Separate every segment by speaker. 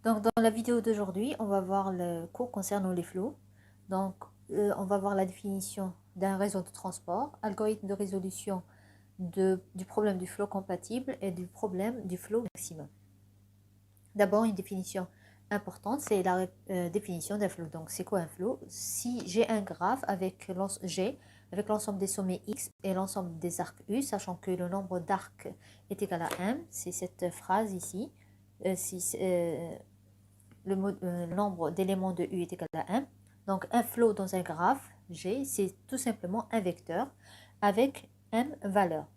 Speaker 1: Donc, dans la vidéo d'aujourd'hui, on va voir le cours concernant les flots. Donc, on va voir la définition d'un réseau de transport, algorithme de résolution du problème du flot compatible et du problème du flot maximum. D'abord, une définition importante, c'est la définition d'un flot. Donc, c'est quoi un flot? Si j'ai un graphe avec l'ensemble des sommets x et l'ensemble des arcs u, sachant que le nombre d'arcs est égal à m, c'est cette phrase ici. Le nombre d'éléments de U est égal à 1. Donc, un flot dans un graphe G, c'est tout simplement un vecteur avec M valeurs.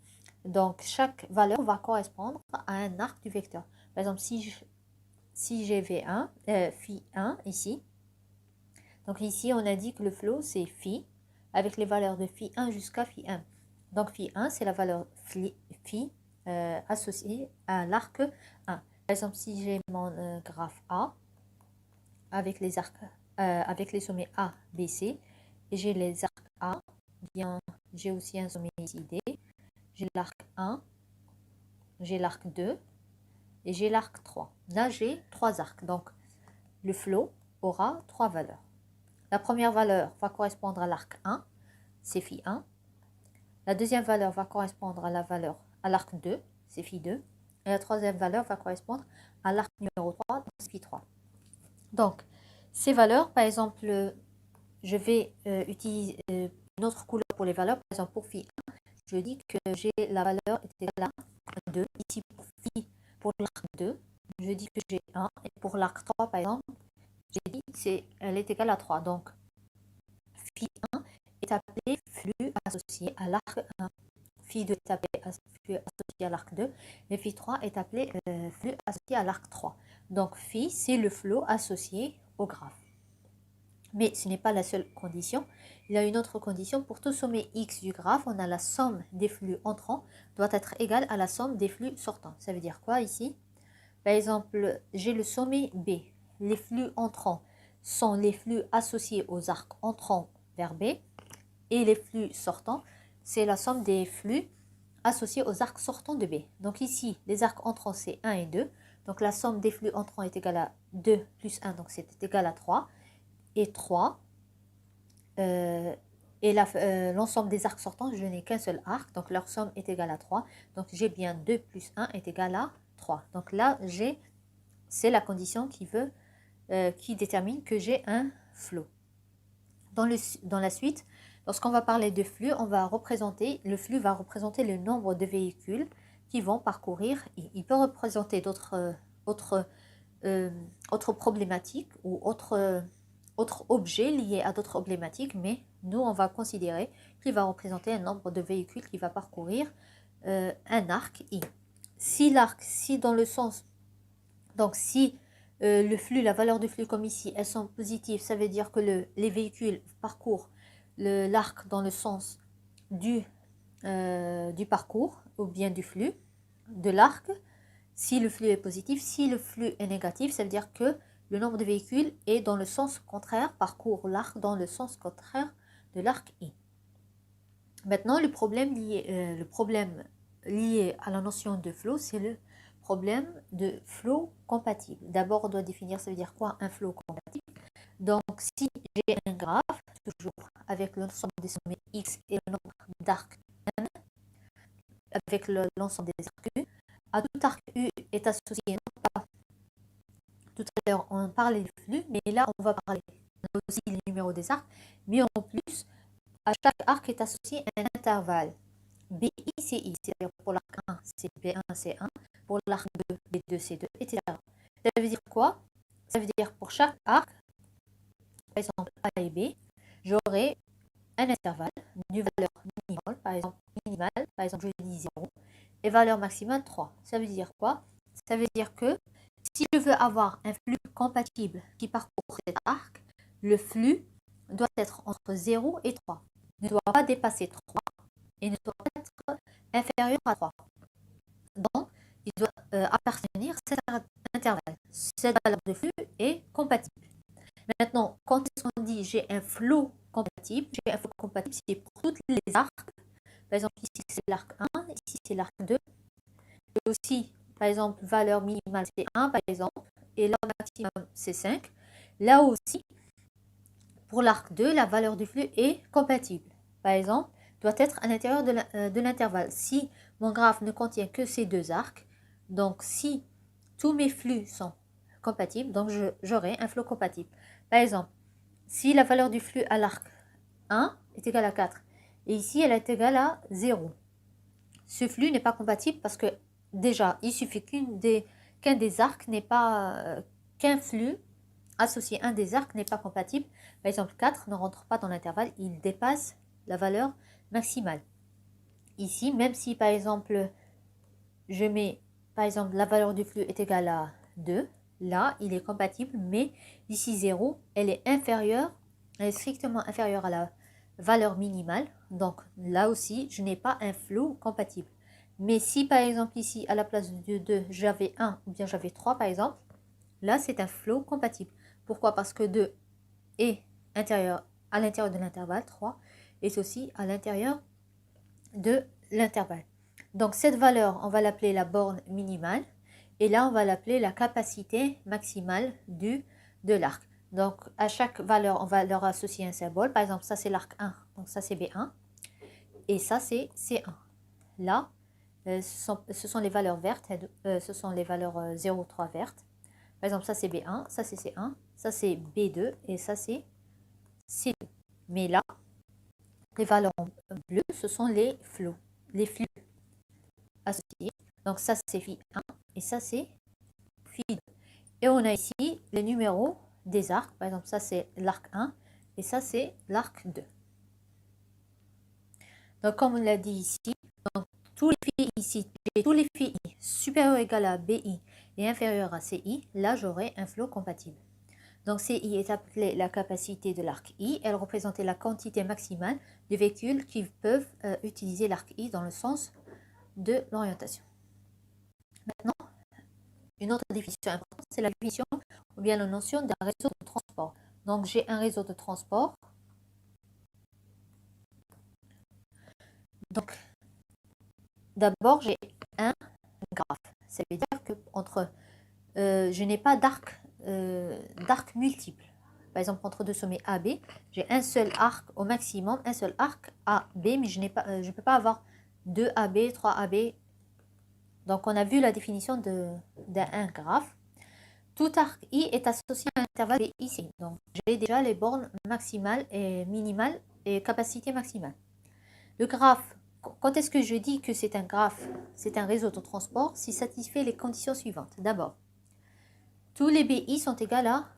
Speaker 1: Donc, chaque valeur va correspondre à un arc du vecteur. Par exemple, si j'ai V1, phi 1 ici, donc ici, on a dit que le flot, c'est phi, avec les valeurs de phi 1 jusqu'à phi 1. Donc, phi 1, c'est la valeur phi associée à l'arc 1. Par exemple, si j'ai mon graphe A, avec les arcs, avec les sommets A, B, C, et j'ai les arcs A, bien, j'ai aussi un sommet ici D, j'ai l'arc 1, j'ai l'arc 2, et j'ai l'arc 3. Là, j'ai 3 arcs, donc le flot aura 3 valeurs. La première valeur va correspondre à l'arc 1, c'est phi 1. La deuxième valeur va correspondre à l'arc 2, c'est phi 2. Et la troisième valeur va correspondre à l'arc numéro 3, c'est phi 3. Donc, ces valeurs, par exemple, je vais utiliser une autre couleur pour les valeurs. Par exemple, pour phi 1, je dis que j'ai la valeur est égale à 2. Ici, pour l'arc 2, je dis que j'ai 1. Et pour l'arc 3, par exemple, j'ai dit qu'elle est égale à 3. Donc, phi 1 est appelé flux associé à l'arc 1. Phi 2 est appelé flux associé à l'arc 2. Et phi 3 est appelé flux associé à l'arc 3. Donc, phi, c'est le flot associé au graphe. Mais ce n'est pas la seule condition. Il y a une autre condition. Pour tout sommet x du graphe, on a la somme des flux entrants doit être égale à la somme des flux sortants. Ça veut dire quoi ici? Par exemple, j'ai le sommet B. Les flux entrants sont les flux associés aux arcs entrants vers B. Et les flux sortants, c'est la somme des flux associés aux arcs sortants de B. Donc ici, les arcs entrants, c'est 1 et 2. Donc la somme des flux entrants est égale à 2 plus 1, donc c'est égal à 3. Et 3, et l'ensemble des arcs sortants, je n'ai qu'un seul arc, donc leur somme est égale à 3. Donc j'ai bien 2 plus 1 est égal à 3. Donc là, c'est la condition qui détermine que j'ai un flot. Dans la suite, lorsqu'on va parler de flux, le flux va représenter le nombre de véhicules qui vont parcourir. Il peut représenter autres problématiques ou autres objets liés à d'autres problématiques, mais nous, on va considérer qu'il va représenter un nombre de véhicules qui va parcourir un arc I. Si dans le sens, donc si le flux, la valeur du flux comme ici, elles sont positives, ça veut dire que les véhicules parcourent l'arc dans le sens du parcours ou bien du flux de l'arc. Si le flux est positif, si le flux est négatif, ça veut dire que le nombre de véhicules est dans le sens contraire, parcourt l'arc dans le sens contraire de l'arc I. Maintenant, le problème lié à la notion de flot, c'est le problème de flot compatible. D'abord, on doit définir, ça veut dire quoi un flot compatible. Donc, si j'ai un graphe, toujours avec l'ensemble des sommets x et le nombre d'arcs m, avec l'ensemble des arcs u, à tout arc u est associé, non pas, tout à l'heure on parlait du flux, mais là on va parler aussi les numéros des arcs, mais en plus, à chaque arc est associé un intervalle. BI, c'est I, c'est-à-dire pour l'arc 1, c'est B1, c'est 1, pour l'arc 2, B2, c'est 2, etc. Ça veut dire quoi? Ça veut dire pour chaque arc, par exemple A et B, j'aurai un intervalle d'une valeur minimale, par exemple je dis 0, et valeur maximale 3. Ça veut dire quoi? Ça veut dire que si je veux avoir un flux compatible qui parcourt cet arc, le flux doit être entre 0 et 3. Ne doit pas dépasser 3 et ne doit pas être inférieur à 3. Donc, il doit appartenir à cet intervalle. Cette valeur de flux est compatible. Maintenant, quand est-ce qu'on dit j'ai un flot compatible? J'ai un flot compatible, c'est pour tous les arcs. Par exemple, ici c'est l'arc 1, ici c'est l'arc 2. Et aussi, par exemple, valeur minimale c'est 1, par exemple. et là, maximum, c'est 5. Là aussi, pour l'arc 2, la valeur du flux est compatible. Par exemple, doit être à l'intérieur de l'intervalle. Si mon graphe ne contient que ces deux arcs, donc si tous mes flux sont compatibles, donc j'aurai un flot compatible. Par exemple, si la valeur du flux à l'arc 1 est égale à 4, et ici elle est égale à 0, ce flux n'est pas compatible parce que déjà, il suffit qu'un des arcs n'est pas, qu'un flux associé à un des arcs n'est pas compatible. Par exemple, 4 ne rentre pas dans l'intervalle, il dépasse la valeur maximale. Ici, même si par exemple, je mets, par exemple, la valeur du flux est égale à 2, là, il est compatible, mais ici 0, elle est inférieure, elle est strictement inférieure à la valeur minimale. Donc là aussi, je n'ai pas un flot compatible. Mais si par exemple ici, à la place de 2, j'avais 1 ou bien j'avais 3 par exemple, là c'est un flot compatible. Pourquoi? Parce que 2 est à l'intérieur de l'intervalle, 3 est aussi à l'intérieur de l'intervalle. Donc cette valeur, on va l'appeler la borne minimale. Et là, on va l'appeler la capacité maximale de l'arc. Donc à chaque valeur, on va leur associer un symbole. Par exemple, ça c'est l'arc 1, donc ça c'est B1. Et ça c'est C1. Là, ce sont les valeurs vertes, ce sont les valeurs 0, 3 vertes. Par exemple, ça c'est B1, ça c'est C1, ça c'est B2 et ça c'est C2. Mais là, les valeurs bleues, ce sont les flux associés. Donc ça c'est Phi1 et ça c'est Phi2. Et on a ici les numéros des arcs. Par exemple, ça c'est l'arc 1 et ça c'est l'arc 2. Donc comme on l'a dit ici, donc, tous les phi ici, tous les phi supérieurs ou égal à BI et inférieur à CI, là j'aurai un flot compatible. Donc CI est appelée la capacité de l'arc I, elle représentait la quantité maximale de véhicules qui peuvent utiliser l'arc I dans le sens de l'orientation. Maintenant, une autre définition importante, c'est la définition ou bien la notion d'un réseau de transport. Donc j'ai un réseau de transport. Donc d'abord j'ai un graphe. Ça veut dire que je n'ai pas d'arc multiple. Par exemple, entre deux sommets AB, j'ai un seul arc au maximum, un seul arc AB, mais je ne peux pas avoir 2 AB, 3 AB. Donc, on a vu la définition d'un graphe. Tout arc I est associé à un intervalle ici. Donc, j'ai déjà les bornes maximales et minimales et capacité maximale. Le graphe, quand est-ce que je dis que c'est un graphe, c'est un réseau de transport, s'il satisfait les conditions suivantes. D'abord, tous les BI sont égaux à,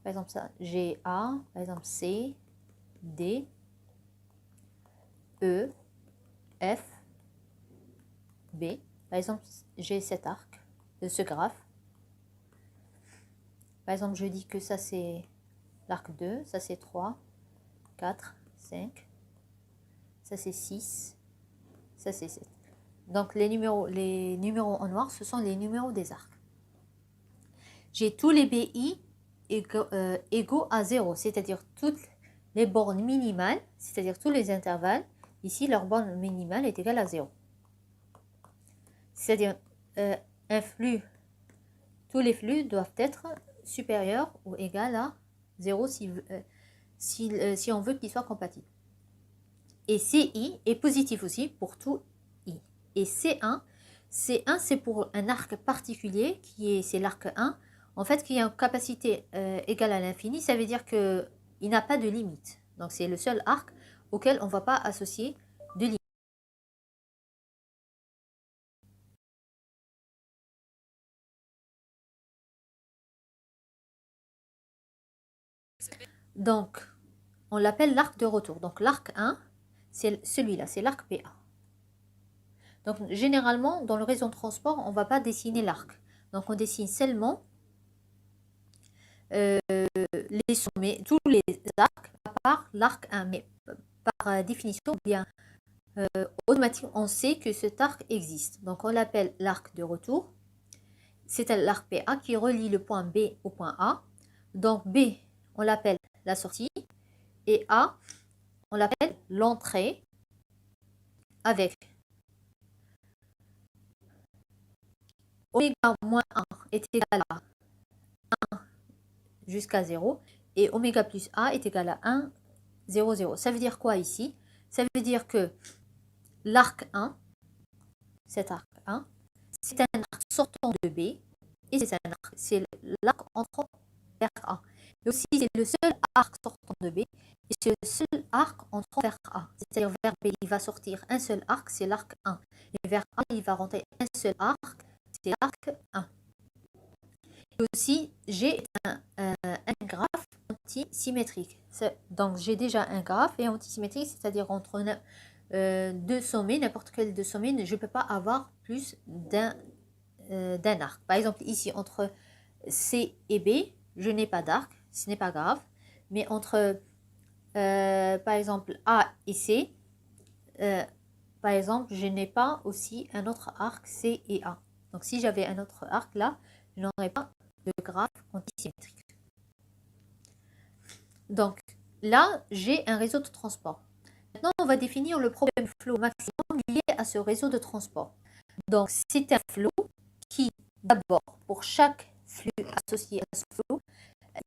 Speaker 1: par exemple, ça, GA, par exemple, C, D, E, F, B. Par exemple, j'ai cet arc de ce graphe. Par exemple, je dis que ça c'est l'arc 2, ça c'est 3, 4, 5, ça c'est 6, ça c'est 7. Donc les numéros en noir, ce sont les numéros des arcs. J'ai tous les BI égaux à 0, c'est-à-dire toutes les bornes minimales, c'est-à-dire tous les intervalles. Ici, leur borne minimale est égale à 0. C'est-à-dire tous les flux doivent être supérieurs ou égaux à 0 si on veut qu'ils soient compatibles. Et CI est positif aussi pour tout I. Et C1 c'est pour un arc particulier, c'est l'arc 1, en fait, qui a une capacité égale à l'infini. Ça veut dire qu'il n'a pas de limite. Donc, c'est le seul arc auquel on ne va pas associer de limite. Donc, on l'appelle l'arc de retour. Donc, l'arc 1, c'est celui-là, c'est l'arc PA. Donc, généralement, dans le réseau de transport, on ne va pas dessiner l'arc. Donc, on dessine seulement les sommets, tous les arcs, à part l'arc 1. Mais par définition, bien automatiquement, on sait que cet arc existe. Donc, on l'appelle l'arc de retour. C'est l'arc PA qui relie le point B au point A. Donc, B, on l'appelle la sortie. Et A, on l'appelle l'entrée avec oméga moins 1 est égal à jusqu'à 0 et oméga plus A est égal à 1, 0, 0. Ça veut dire quoi ici? Ça veut dire que l'arc 1, cet arc 1, c'est un arc sortant de B et c'est l'arc entrant vers A. Et aussi, c'est le seul arc sortant de B et c'est le seul arc entrant vers A. C'est-à-dire vers B, il va sortir un seul arc, c'est l'arc 1. Et vers A, il va rentrer un seul arc, c'est l'arc 1. Et aussi, G est un graphe antisymétrique. Donc, j'ai déjà un graphe et antisymétrique, c'est-à-dire entre deux sommets, n'importe quel deux sommets, je ne peux pas avoir plus d'un arc. Par exemple, ici, entre C et B, je n'ai pas d'arc, ce n'est pas grave. Mais entre, par exemple, A et C, par exemple, je n'ai pas aussi un autre arc C et A. Donc, si j'avais un autre arc là, je n'aurais pas de graphe antisymétrique. Donc, là, j'ai un réseau de transport. Maintenant, on va définir le problème flow maximum lié à ce réseau de transport. Donc, c'est un flow qui, d'abord, pour chaque flux associé à ce flow,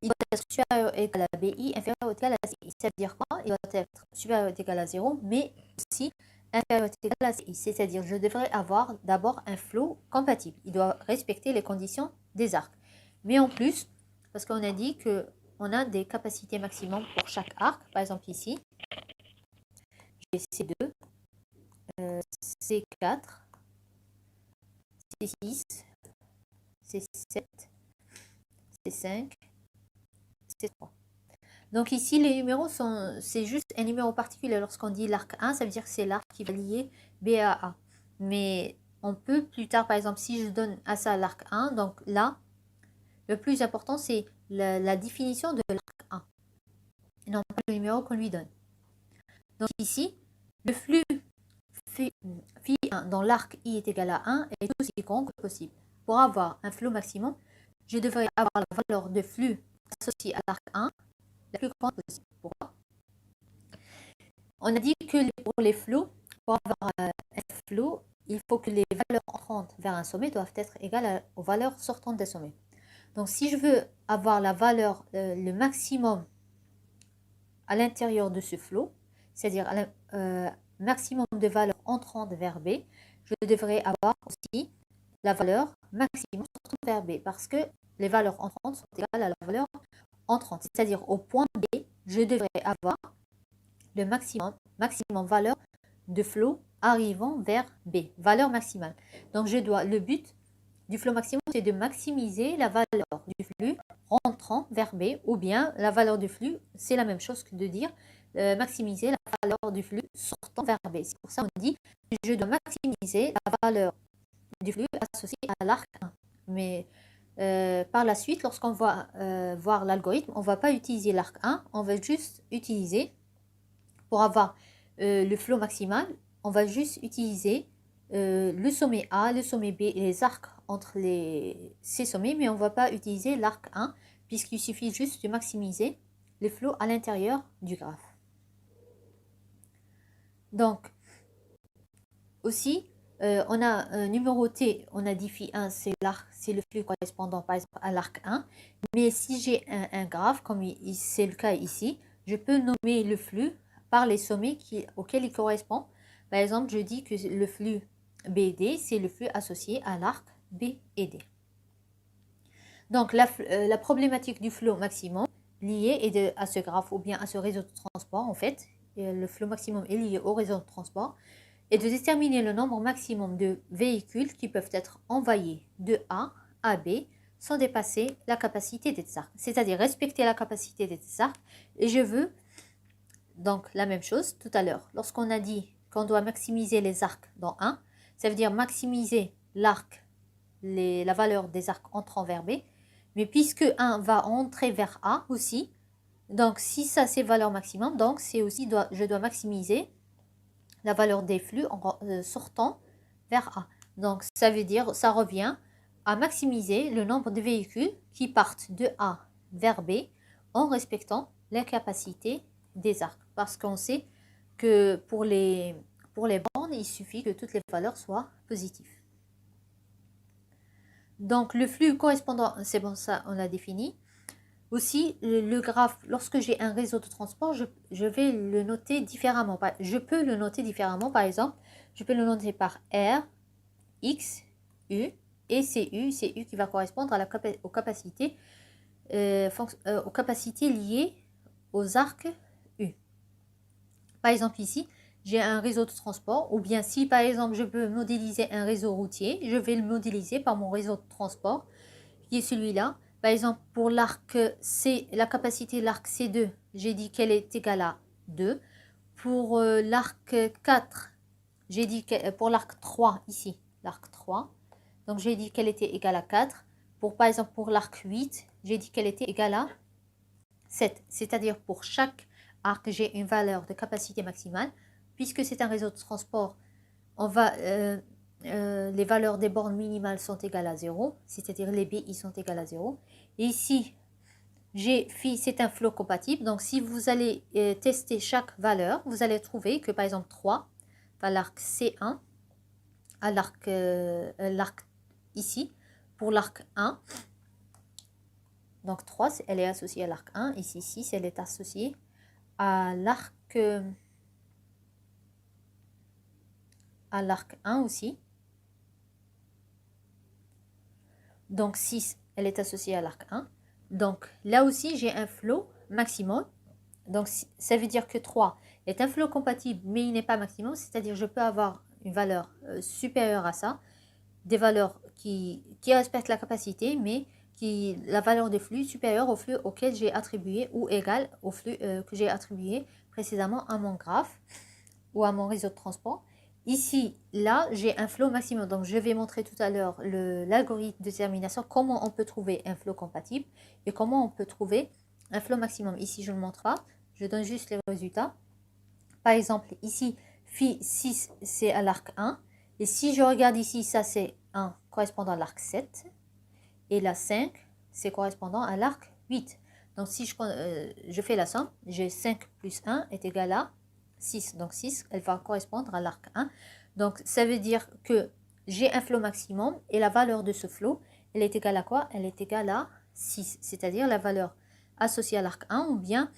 Speaker 1: il doit être supérieur ou égal à BI, inférieur ou égal à CI. Ça veut dire quoi? Il doit être supérieur ou égal à 0, mais aussi inférieur ou égal à CI. C'est-à-dire, je devrais avoir d'abord un flow compatible. Il doit respecter les conditions des arcs. Mais en plus, parce qu'on a dit qu'on a des capacités maximum pour chaque arc. Par exemple, ici, j'ai C2, C4, C6, C7, C5, C3. Donc ici, les numéros c'est juste un numéro particulier. Lorsqu'on dit l'arc 1, ça veut dire que c'est l'arc qui va lier B à A. Mais on peut plus tard, par exemple, si je donne à ça l'arc 1, donc là, le plus important, c'est la définition de l'arc 1. Et non pas le numéro qu'on lui donne. Donc ici, le flux phi1 dans l'arc I est égal à 1 est aussi grand que possible. Pour avoir un flux maximum, je devrais avoir la valeur de flux associée à l'arc 1 la plus grande possible. Pourquoi? On a dit que pour les flots, pour avoir un flot, il faut que les valeurs entrantes vers un sommet doivent être égales aux valeurs sortantes des sommets. Donc si je veux avoir la valeur, le maximum à l'intérieur de ce flot, c'est-à-dire maximum de valeurs entrantes vers B, je devrais avoir aussi la valeur maximum sortante vers B, parce que les valeurs entrantes sont égales à la valeur entrante. C'est-à-dire au point B, je devrais avoir le maximum valeur de flot arrivant vers B, valeur maximale. Donc le but du flot maximum, c'est de maximiser la valeur du flux rentrant vers B, ou bien la valeur du flux, c'est la même chose que de dire maximiser la valeur du flux sortant vers B. C'est pour ça qu'on dit que je dois maximiser la valeur du flux associé à l'arc 1. Mais par la suite, lorsqu'on va voir l'algorithme, on ne va pas utiliser l'arc 1, on va juste utiliser, pour avoir le flot maximal, on va juste utiliser le sommet A, le sommet B et les arcs entre ces sommets, mais on ne va pas utiliser l'arc 1, puisqu'il suffit juste de maximiser le flot à l'intérieur du graphe. Donc, aussi, on a numéroté, on a dit phi1, c'est le flux correspondant par exemple à l'arc 1. Mais si j'ai un graphe, comme c'est le cas ici, je peux nommer le flux par les sommets auxquels il correspond. Par exemple, je dis que le flux BD, c'est le flux associé à l'arc B et D. Donc, la problématique du flot maximum liée à ce graphe ou bien à ce réseau de transport, en fait, le flot maximum est lié au réseau de transport, et de déterminer le nombre maximum de véhicules qui peuvent être envoyés de A à B sans dépasser la capacité des arcs, c'est-à-dire respecter la capacité des arcs. Et je veux donc la même chose tout à l'heure. Lorsqu'on a dit qu'on doit maximiser les arcs dans 1, ça veut dire maximiser l'arc, la valeur des arcs entrant vers B, mais puisque 1 va entrer vers A aussi, donc si ça c'est valeur maximum, donc c'est aussi je dois maximiser la valeur des flux sortant vers A. Donc, ça veut dire, ça revient à maximiser le nombre de véhicules qui partent de A vers B en respectant la capacité des arcs. Parce qu'on sait que pour les bornes, il suffit que toutes les valeurs soient positives. Donc, le flux correspondant, c'est bon, ça, on l'a défini. Aussi, le graphe, lorsque j'ai un réseau de transport, je vais le noter différemment. Je peux le noter différemment, par exemple, je peux le noter par R, X, U, et CU qui va correspondre à aux capacités liées aux arcs U. Par exemple ici, j'ai un réseau de transport, ou bien si par exemple je peux modéliser un réseau routier, je vais le modéliser par mon réseau de transport, qui est celui-là. Par exemple, pour l'arc C, la capacité de l'arc C2, j'ai dit qu'elle est égale à 2. Pour l'arc 4, j'ai dit que pour l'arc 3, ici, l'arc 3, donc j'ai dit qu'elle était égale à 4. Par exemple, pour l'arc 8, j'ai dit qu'elle était égale à 7. C'est-à-dire pour chaque arc, j'ai une valeur de capacité maximale. Puisque c'est un réseau de transport, les valeurs des bornes minimales sont égales à 0, c'est-à-dire les BI sont égales à 0. Et ici, c'est un flow compatible. Donc, si vous allez tester chaque valeur, vous allez trouver que, par exemple, 3 à l'arc C1, à l'arc ici, pour l'arc 1. Donc, 3, elle est associée à l'arc 1. Ici, 6, elle est associée à l'arc 1 aussi. Donc 6, elle est associée à l'arc 1. Donc là aussi, j'ai un flow maximum. Donc ça veut dire que 3 est un flow compatible, mais il n'est pas maximum. C'est-à-dire je peux avoir une valeur supérieure à ça. Des valeurs qui respectent la capacité, mais la valeur de flux supérieure au flux auquel j'ai attribué ou égale au flux que j'ai attribué précédemment à mon graphe ou à mon réseau de transport. Ici, là, j'ai un flow maximum. Donc, je vais montrer tout à l'heure l'algorithme de détermination, comment on peut trouver un flow compatible et comment on peut trouver un flow maximum. Ici, je ne le montre pas. Je donne juste les résultats. Par exemple, ici, phi 6, c'est à l'arc 1. Et si je regarde ici, ça, c'est 1 correspondant à l'arc 7. Et la 5, c'est correspondant à l'arc 8. Donc, si je fais la somme, j'ai 5 plus 1 est égal à 6. Donc 6, elle va correspondre à l'arc 1. Donc ça veut dire que j'ai un flow maximum et la valeur de ce flow, elle est égale à quoi? Elle est égale à 6, c'est-à-dire la valeur associée à l'arc 1 ou bien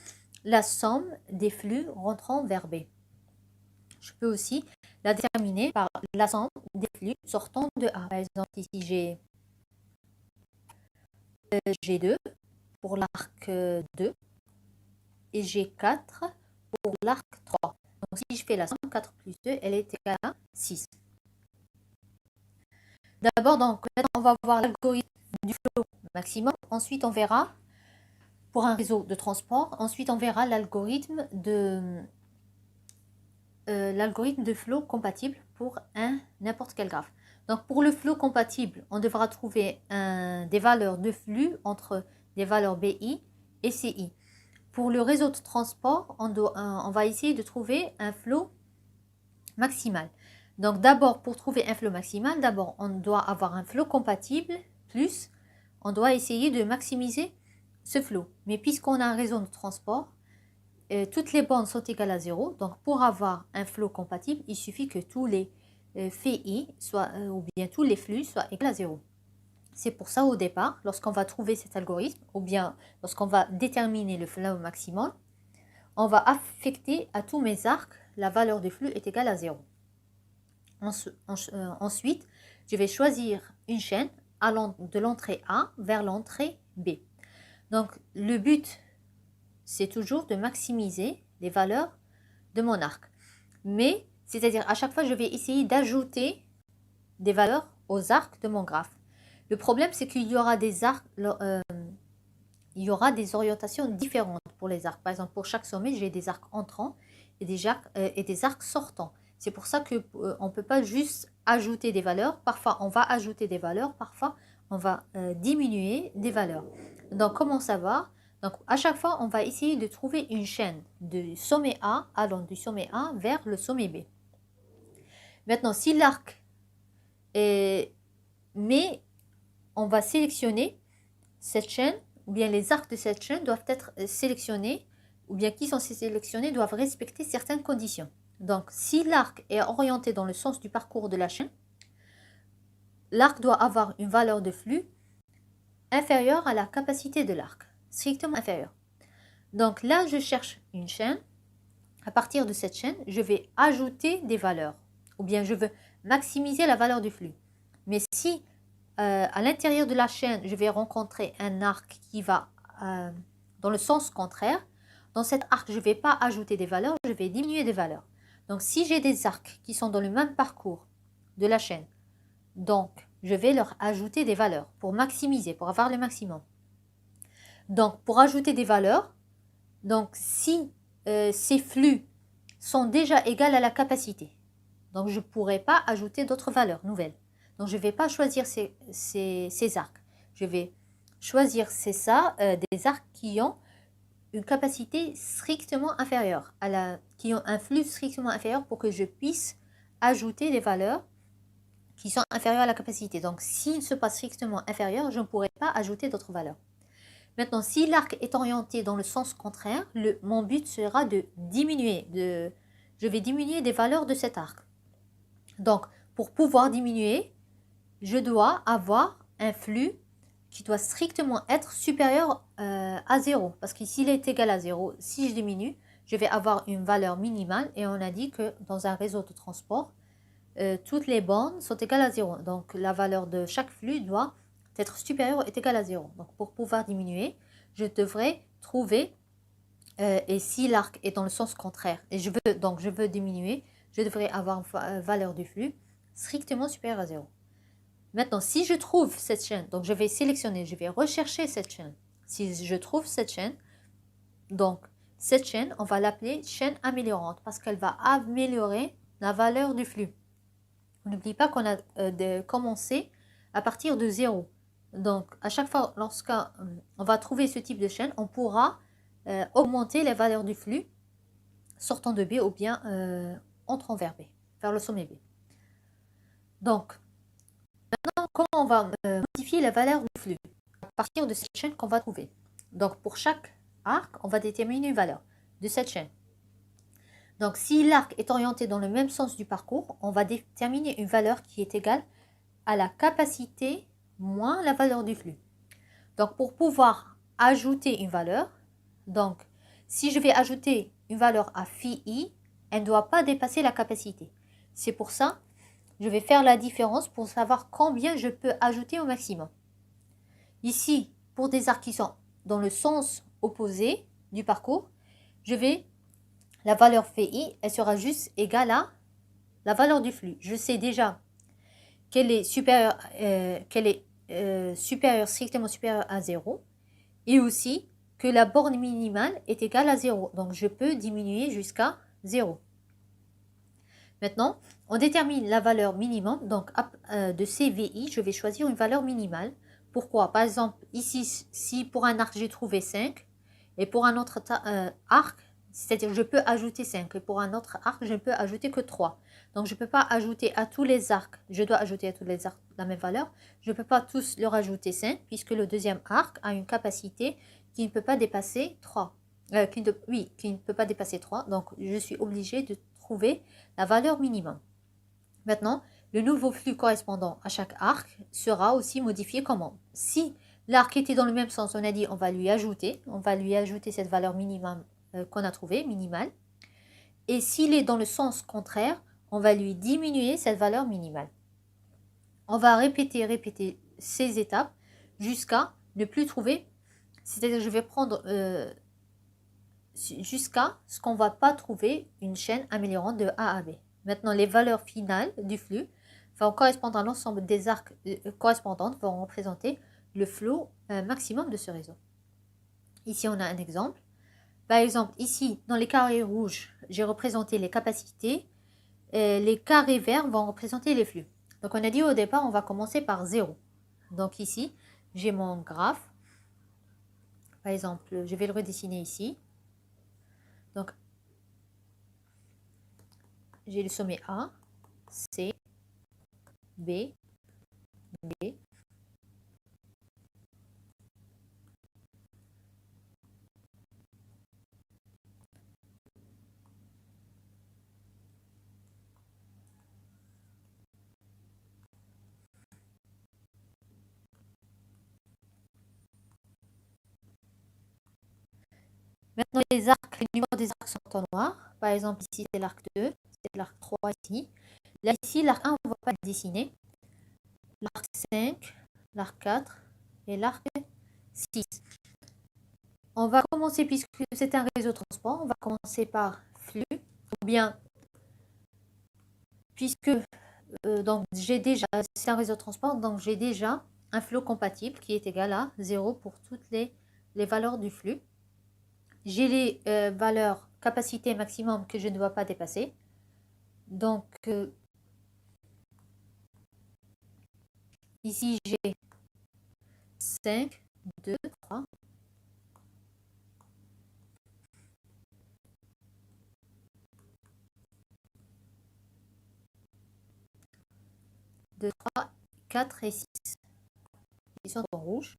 Speaker 1: la somme des flux rentrant vers B. Je peux aussi la déterminer par la somme des flux sortant de A. Par exemple, ici j'ai G2 pour l'arc 2 et G4 pour l'arc 3. Donc, si je fais la somme, 4 plus 2, elle est égale à 6. D'abord, donc, on va voir l'algorithme du flow maximum. Ensuite, on verra pour un réseau de transport. Ensuite, on verra l'algorithme de flow compatible pour n'importe quel graphe. Donc, pour le flow compatible, on devra trouver des valeurs de flux entre des valeurs BI et CI. Pour le réseau de transport, on va essayer de trouver un flow maximal. Donc d'abord, pour trouver un flow maximal, d'abord on doit avoir un flow compatible, plus on doit essayer de maximiser ce flow. Mais puisqu'on a un réseau de transport, toutes les bornes sont égales à 0. Donc pour avoir un flow compatible, il suffit que tous les phi ou bien tous les flux soient égaux à 0. C'est pour ça au départ, lorsqu'on va trouver cet algorithme, ou bien lorsqu'on va déterminer le flow maximum, on va affecter à tous mes arcs, la valeur de flux est égale à 0. Ensuite, je vais choisir une chaîne allant de l'entrée A vers l'entrée B. Donc, le but, c'est toujours de maximiser les valeurs de mon arc. Mais, c'est-à-dire à chaque fois, je vais essayer d'ajouter des valeurs aux arcs de mon graphe. Le problème, c'est qu'il y aura des arcs, il y aura des orientations différentes pour les arcs. Par exemple, pour chaque sommet, j'ai des arcs entrants et des arcs sortants. C'est pour ça qu'on ne peut pas juste ajouter des valeurs. Parfois, on va ajouter des valeurs. Parfois, on va diminuer des valeurs. Donc, comment savoir? Donc, à chaque fois, on va essayer de trouver une chaîne du sommet A allant du sommet A vers le sommet B. Maintenant, si l'arc est... Mais on va sélectionner cette chaîne, ou bien les arcs de cette chaîne doivent être sélectionnés, ou bien qui sont sélectionnés doivent respecter certaines conditions. Donc, si l'arc est orienté dans le sens du parcours de la chaîne, l'arc doit avoir une valeur de flux inférieure à la capacité de l'arc. strictement inférieure. Donc là, je cherche une chaîne. À partir de cette chaîne, je vais ajouter des valeurs. Ou bien je veux maximiser la valeur du flux. Mais si à l'intérieur de la chaîne, je vais rencontrer un arc qui va dans le sens contraire, dans cet arc, je ne vais pas ajouter des valeurs, je vais diminuer des valeurs. Donc si j'ai des arcs qui sont dans le même parcours de la chaîne, donc je vais leur ajouter des valeurs pour maximiser, pour avoir le maximum. Donc pour ajouter des valeurs, donc si ces flux sont déjà égaux à la capacité, donc je ne pourrai pas ajouter d'autres valeurs nouvelles. Donc je ne vais pas choisir ces arcs. Je vais choisir des arcs qui ont une capacité strictement inférieure, qui ont un flux strictement inférieur pour que je puisse ajouter des valeurs qui sont inférieures à la capacité. Donc s'ils ne sont pas strictement inférieurs, je ne pourrai pas ajouter d'autres valeurs. Maintenant, si l'arc est orienté dans le sens contraire, mon but sera de diminuer. Je vais diminuer des valeurs de cet arc. Donc, pour pouvoir diminuer, je dois avoir un flux qui doit strictement être supérieur à 0. Parce que s'il est égal à 0, si je diminue, je vais avoir une valeur minimale. Et on a dit que dans un réseau de transport, toutes les bornes sont égales à 0. Donc, la valeur de chaque flux doit être supérieure ou égale à 0. Donc, pour pouvoir diminuer, je devrais trouver, et si l'arc est dans le sens contraire, et je veux diminuer, je devrais avoir une valeur du flux strictement supérieure à 0. Maintenant, si je trouve cette chaîne, donc je vais sélectionner, je vais rechercher cette chaîne. Si je trouve cette chaîne, donc cette chaîne, on va l'appeler chaîne améliorante parce qu'elle va améliorer la valeur du flux. N'oublie pas qu'on a commencé à partir de 0. Donc, à chaque fois, lorsqu'on va trouver ce type de chaîne, on pourra augmenter les valeurs du flux sortant de B ou bien entrant vers B, vers le sommet B. Donc, maintenant, comment on va modifier la valeur du flux à partir de cette chaîne qu'on va trouver. Donc, pour chaque arc, on va déterminer une valeur de cette chaîne. Donc, si l'arc est orienté dans le même sens du parcours, on va déterminer une valeur qui est égale à la capacité moins la valeur du flux. Donc, pour pouvoir ajouter une valeur, donc, si je vais ajouter une valeur à phi i, elle ne doit pas dépasser la capacité. C'est pour ça, je vais faire la différence pour savoir combien je peux ajouter au maximum. Ici, pour des arcs qui sont dans le sens opposé du parcours, la valeur phi i, elle sera juste égale à la valeur du flux. Je sais déjà qu'elle est supérieure, strictement supérieure à 0, et aussi que la borne minimale est égale à 0. Donc, je peux diminuer jusqu'à 0. Maintenant, on détermine la valeur minimum. Donc, de CVI, je vais choisir une valeur minimale. Pourquoi? Par exemple, ici, si pour un arc, j'ai trouvé 5, et pour un autre arc, c'est-à-dire je peux ajouter 5, et pour un autre arc, je ne peux ajouter que 3. Donc, je ne peux pas ajouter à tous les arcs, je dois ajouter à tous les arcs la même valeur. Je ne peux pas tous leur ajouter 5, puisque le deuxième arc a une capacité qui ne peut pas dépasser 3. Qui ne peut pas dépasser 3. Donc, je suis obligée de trouver la valeur minimum. Maintenant, le nouveau flux correspondant à chaque arc sera aussi modifié comment? Si l'arc était dans le même sens, on a dit on va lui ajouter cette valeur minimum qu'on a trouvée, minimale. Et s'il est dans le sens contraire, on va lui diminuer cette valeur minimale. On va répéter ces étapes jusqu'à ne plus trouver, c'est-à-dire je vais prendre jusqu'à ce qu'on ne va pas trouver une chaîne améliorante de A à B. Maintenant, les valeurs finales du flux vont correspondre à l'ensemble des arcs correspondantes, vont représenter le flot maximum de ce réseau. Ici, on a un exemple. Par exemple, ici, dans les carrés rouges, j'ai représenté les capacités. Les carrés verts vont représenter les flux. Donc, on a dit au départ, on va commencer par 0. Donc, ici, j'ai mon graphe. Par exemple, je vais le redessiner ici. Donc, j'ai le sommet A, C, B, D. Maintenant, les numéros des arcs sont en noir. Par exemple, ici, c'est l'arc 2, c'est l'arc 3 ici. Là, ici, l'arc 1, on ne va pas le dessiner. L'arc 5, l'arc 4 et l'arc 6. On va commencer, puisque c'est un réseau transport, on va commencer par flux, ou bien, puisque donc j'ai déjà, c'est un réseau transport, donc j'ai déjà un flot compatible qui est égal à 0 pour toutes les valeurs du flux. J'ai les valeurs capacité maximum que je ne dois pas dépasser. Donc, ici, j'ai 5, 2, 3. 2, 3, 4 et 6. Ils sont en rouge.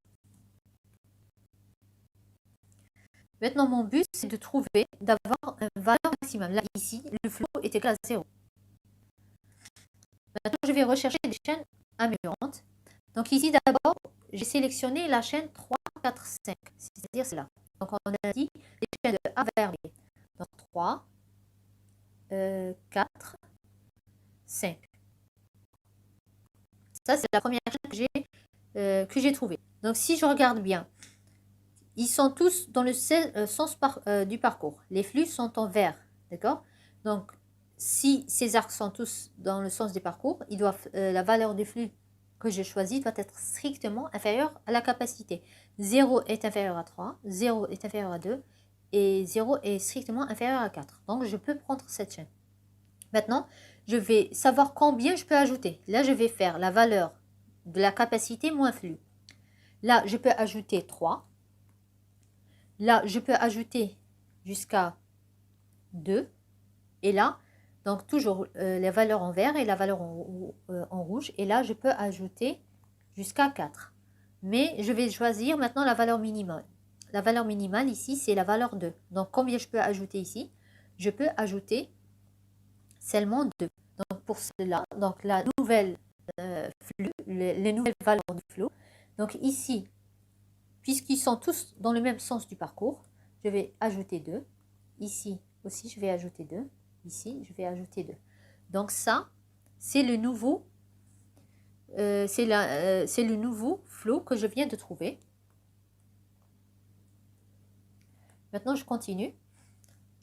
Speaker 1: Maintenant, mon but, c'est de trouver, d'avoir une valeur maximum. Là, ici, le flot est égal à 0. Maintenant, je vais rechercher des chaînes améliorantes. Donc ici, d'abord, j'ai sélectionné la chaîne 3, 4, 5. C'est-à-dire celle-là. Donc, on a dit les chaînes de A vers B. Donc, 3, 4, 5. Ça, c'est la première chaîne que j'ai trouvée. Donc, si je regarde bien, ils sont tous dans le sens du parcours. Les flux sont en vert, d'accord? Donc, si ces arcs sont tous dans le sens du parcours, la valeur du flux que j'ai choisi doit être strictement inférieure à la capacité. 0 est inférieur à 3, 0 est inférieur à 2 et 0 est strictement inférieur à 4. Donc, je peux prendre cette chaîne. Maintenant, je vais savoir combien je peux ajouter. Là, je vais faire la valeur de la capacité moins flux. Là, je peux ajouter 3. Là, je peux ajouter jusqu'à 2. Et là, donc toujours les valeurs en vert et la valeur en rouge. Et là, je peux ajouter jusqu'à 4. Mais je vais choisir maintenant la valeur minimale. La valeur minimale ici, c'est la valeur 2. Donc, combien je peux ajouter ici? Je peux ajouter seulement 2. Donc, pour cela, donc la nouvelle flux, les nouvelles valeurs du flot. Donc, ici, puisqu'ils sont tous dans le même sens du parcours, je vais ajouter 2. Ici aussi, je vais ajouter 2. Ici, je vais ajouter 2. Donc ça, c'est le nouveau, c'est le nouveau flot que je viens de trouver. Maintenant, je continue.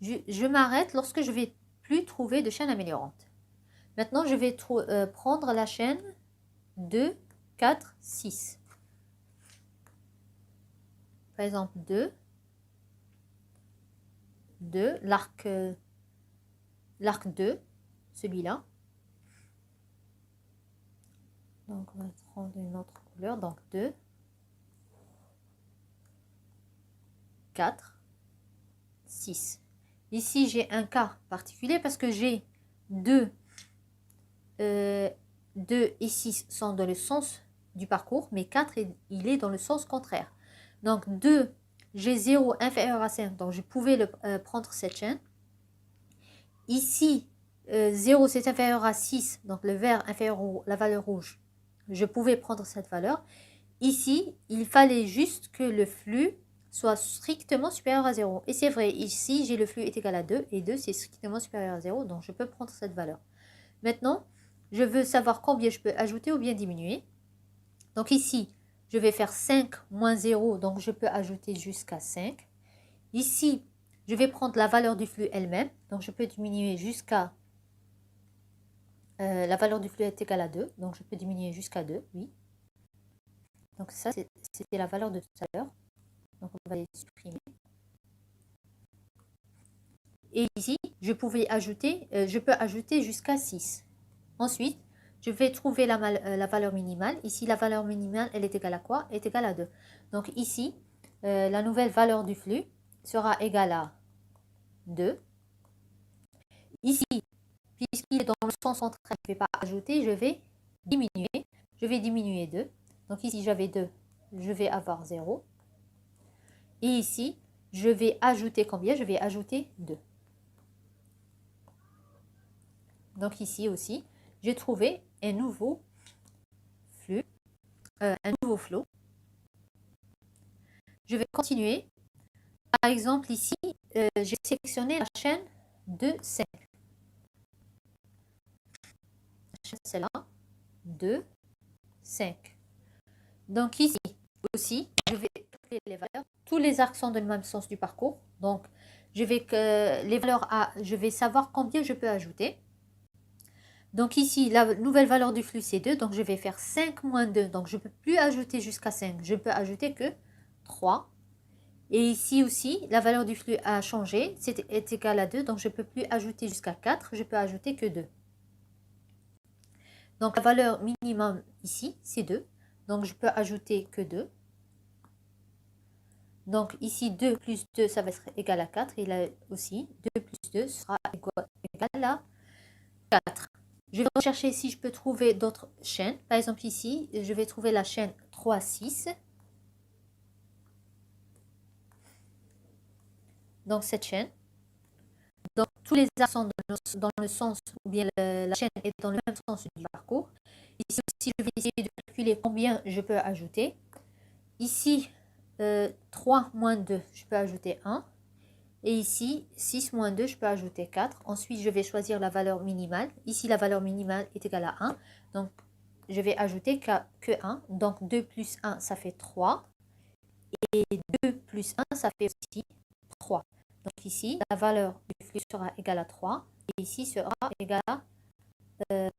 Speaker 1: Je m'arrête lorsque je ne vais plus trouver de chaîne améliorante. Maintenant, je vais prendre la chaîne 2, 4, 6. Par exemple, 2, l'arc 2, celui-là. Donc, on va prendre une autre couleur. Donc, 2, 4, 6. Ici, j'ai un cas particulier parce que j'ai 2 et 6 sont dans le sens du parcours, mais 4, il est dans le sens contraire. Donc, 2, j'ai 0 inférieur à 5, donc je pouvais prendre cette chaîne. Ici, 0, c'est inférieur à 6, donc le vert inférieur à la valeur rouge. Je pouvais prendre cette valeur. Ici, il fallait juste que le flux soit strictement supérieur à 0. Et c'est vrai, ici, j'ai le flux est égal à 2, et 2, c'est strictement supérieur à 0, donc je peux prendre cette valeur. Maintenant, je veux savoir combien je peux ajouter ou bien diminuer. Donc ici, je vais faire 5 moins 0, donc je peux ajouter jusqu'à 5. Ici, je vais prendre la valeur du flux elle-même, donc je peux diminuer jusqu'à... la valeur du flux est égale à 2, donc je peux diminuer jusqu'à 2, oui. Donc ça, c'était la valeur de tout à l'heure. Donc on va les supprimer. Et ici, je peux ajouter jusqu'à 6. Ensuite, je vais trouver la valeur minimale. Ici, la valeur minimale, elle est égale à quoi? Elle est égale à 2. Donc ici, la nouvelle valeur du flux sera égale à 2. Ici, puisqu'il est dans le sens contraire, je ne vais pas ajouter, je vais diminuer. Je vais diminuer 2. Donc ici, j'avais 2, je vais avoir 0. Et ici, je vais ajouter combien? Je vais ajouter 2. Donc ici aussi, j'ai trouvé un nouveau flux, un nouveau flot. Je vais continuer. Par exemple, ici, j'ai sélectionné la chaîne de 5. C'est là, 2, 5. Donc ici aussi, je vais calculer les valeurs. Tous les arcs sont dans le même sens du parcours. Donc, je vais savoir combien je peux ajouter. Donc ici, la nouvelle valeur du flux, c'est 2. Donc, je vais faire 5 moins 2. Donc, je ne peux plus ajouter jusqu'à 5. Je peux ajouter que 3. Et ici aussi, la valeur du flux a changé. C'est égal à 2. Donc, je ne peux plus ajouter jusqu'à 4. Je peux ajouter que 2. Donc, la valeur minimum ici, c'est 2. Donc, je peux ajouter que 2. Donc, ici, 2 plus 2, ça va être égal à 4. Et là aussi, 2 plus 2 sera égal à 4. Je vais rechercher si je peux trouver d'autres chaînes. Par exemple, ici, je vais trouver la chaîne 3, 6. Donc, cette chaîne. Donc, tous les arcs sont dans le sens, ou bien la chaîne est dans le même sens du parcours. Ici aussi, je vais essayer de calculer combien je peux ajouter. Ici, 3 moins 2, je peux ajouter 1. Et ici, 6 moins 2, je peux ajouter 4. Ensuite, je vais choisir la valeur minimale. Ici, la valeur minimale est égale à 1. Donc, je vais ajouter que 1. Donc, 2 plus 1, ça fait 3. Et 2 plus 1, ça fait aussi 3. Donc, ici, la valeur du flux sera égale à 3. Et ici, sera égale à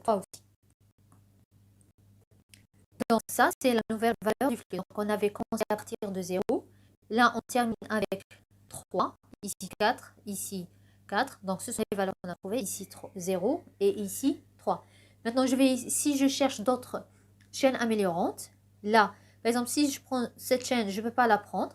Speaker 1: 3 aussi. Donc, ça, c'est la nouvelle valeur du flux. Donc, on avait commencé à partir de 0. Là, on termine avec 3. Ici 4, ici 4. Donc, ce sont les valeurs qu'on a trouvées. Ici 0 et ici 3. Maintenant, si je cherche d'autres chaînes améliorantes, là, par exemple, si je prends cette chaîne, je ne peux pas la prendre.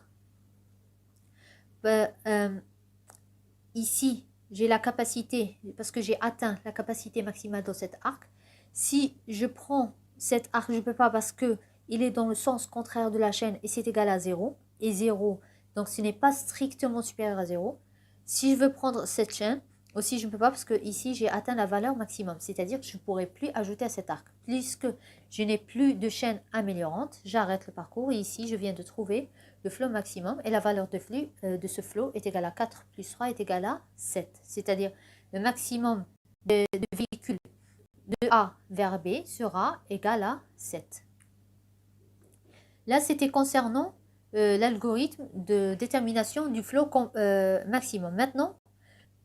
Speaker 1: Ici, j'ai la capacité, parce que j'ai atteint la capacité maximale dans cet arc. Si je prends cet arc, je ne peux pas parce qu'il est dans le sens contraire de la chaîne et c'est égal à 0. Et 0, donc ce n'est pas strictement supérieur à 0. Si je veux prendre cette chaîne, aussi je ne peux pas parce que ici j'ai atteint la valeur maximum. C'est-à-dire que je ne pourrai plus ajouter à cet arc. Puisque je n'ai plus de chaîne améliorante, j'arrête le parcours. Et ici, je viens de trouver le flow maximum. Et la valeur de flux de ce flow est égale à 4 plus 3 est égal à 7. C'est-à-dire le maximum de véhicules de A vers B sera égal à 7. Là, c'était concernant l'algorithme de détermination du flow maximum. Maintenant,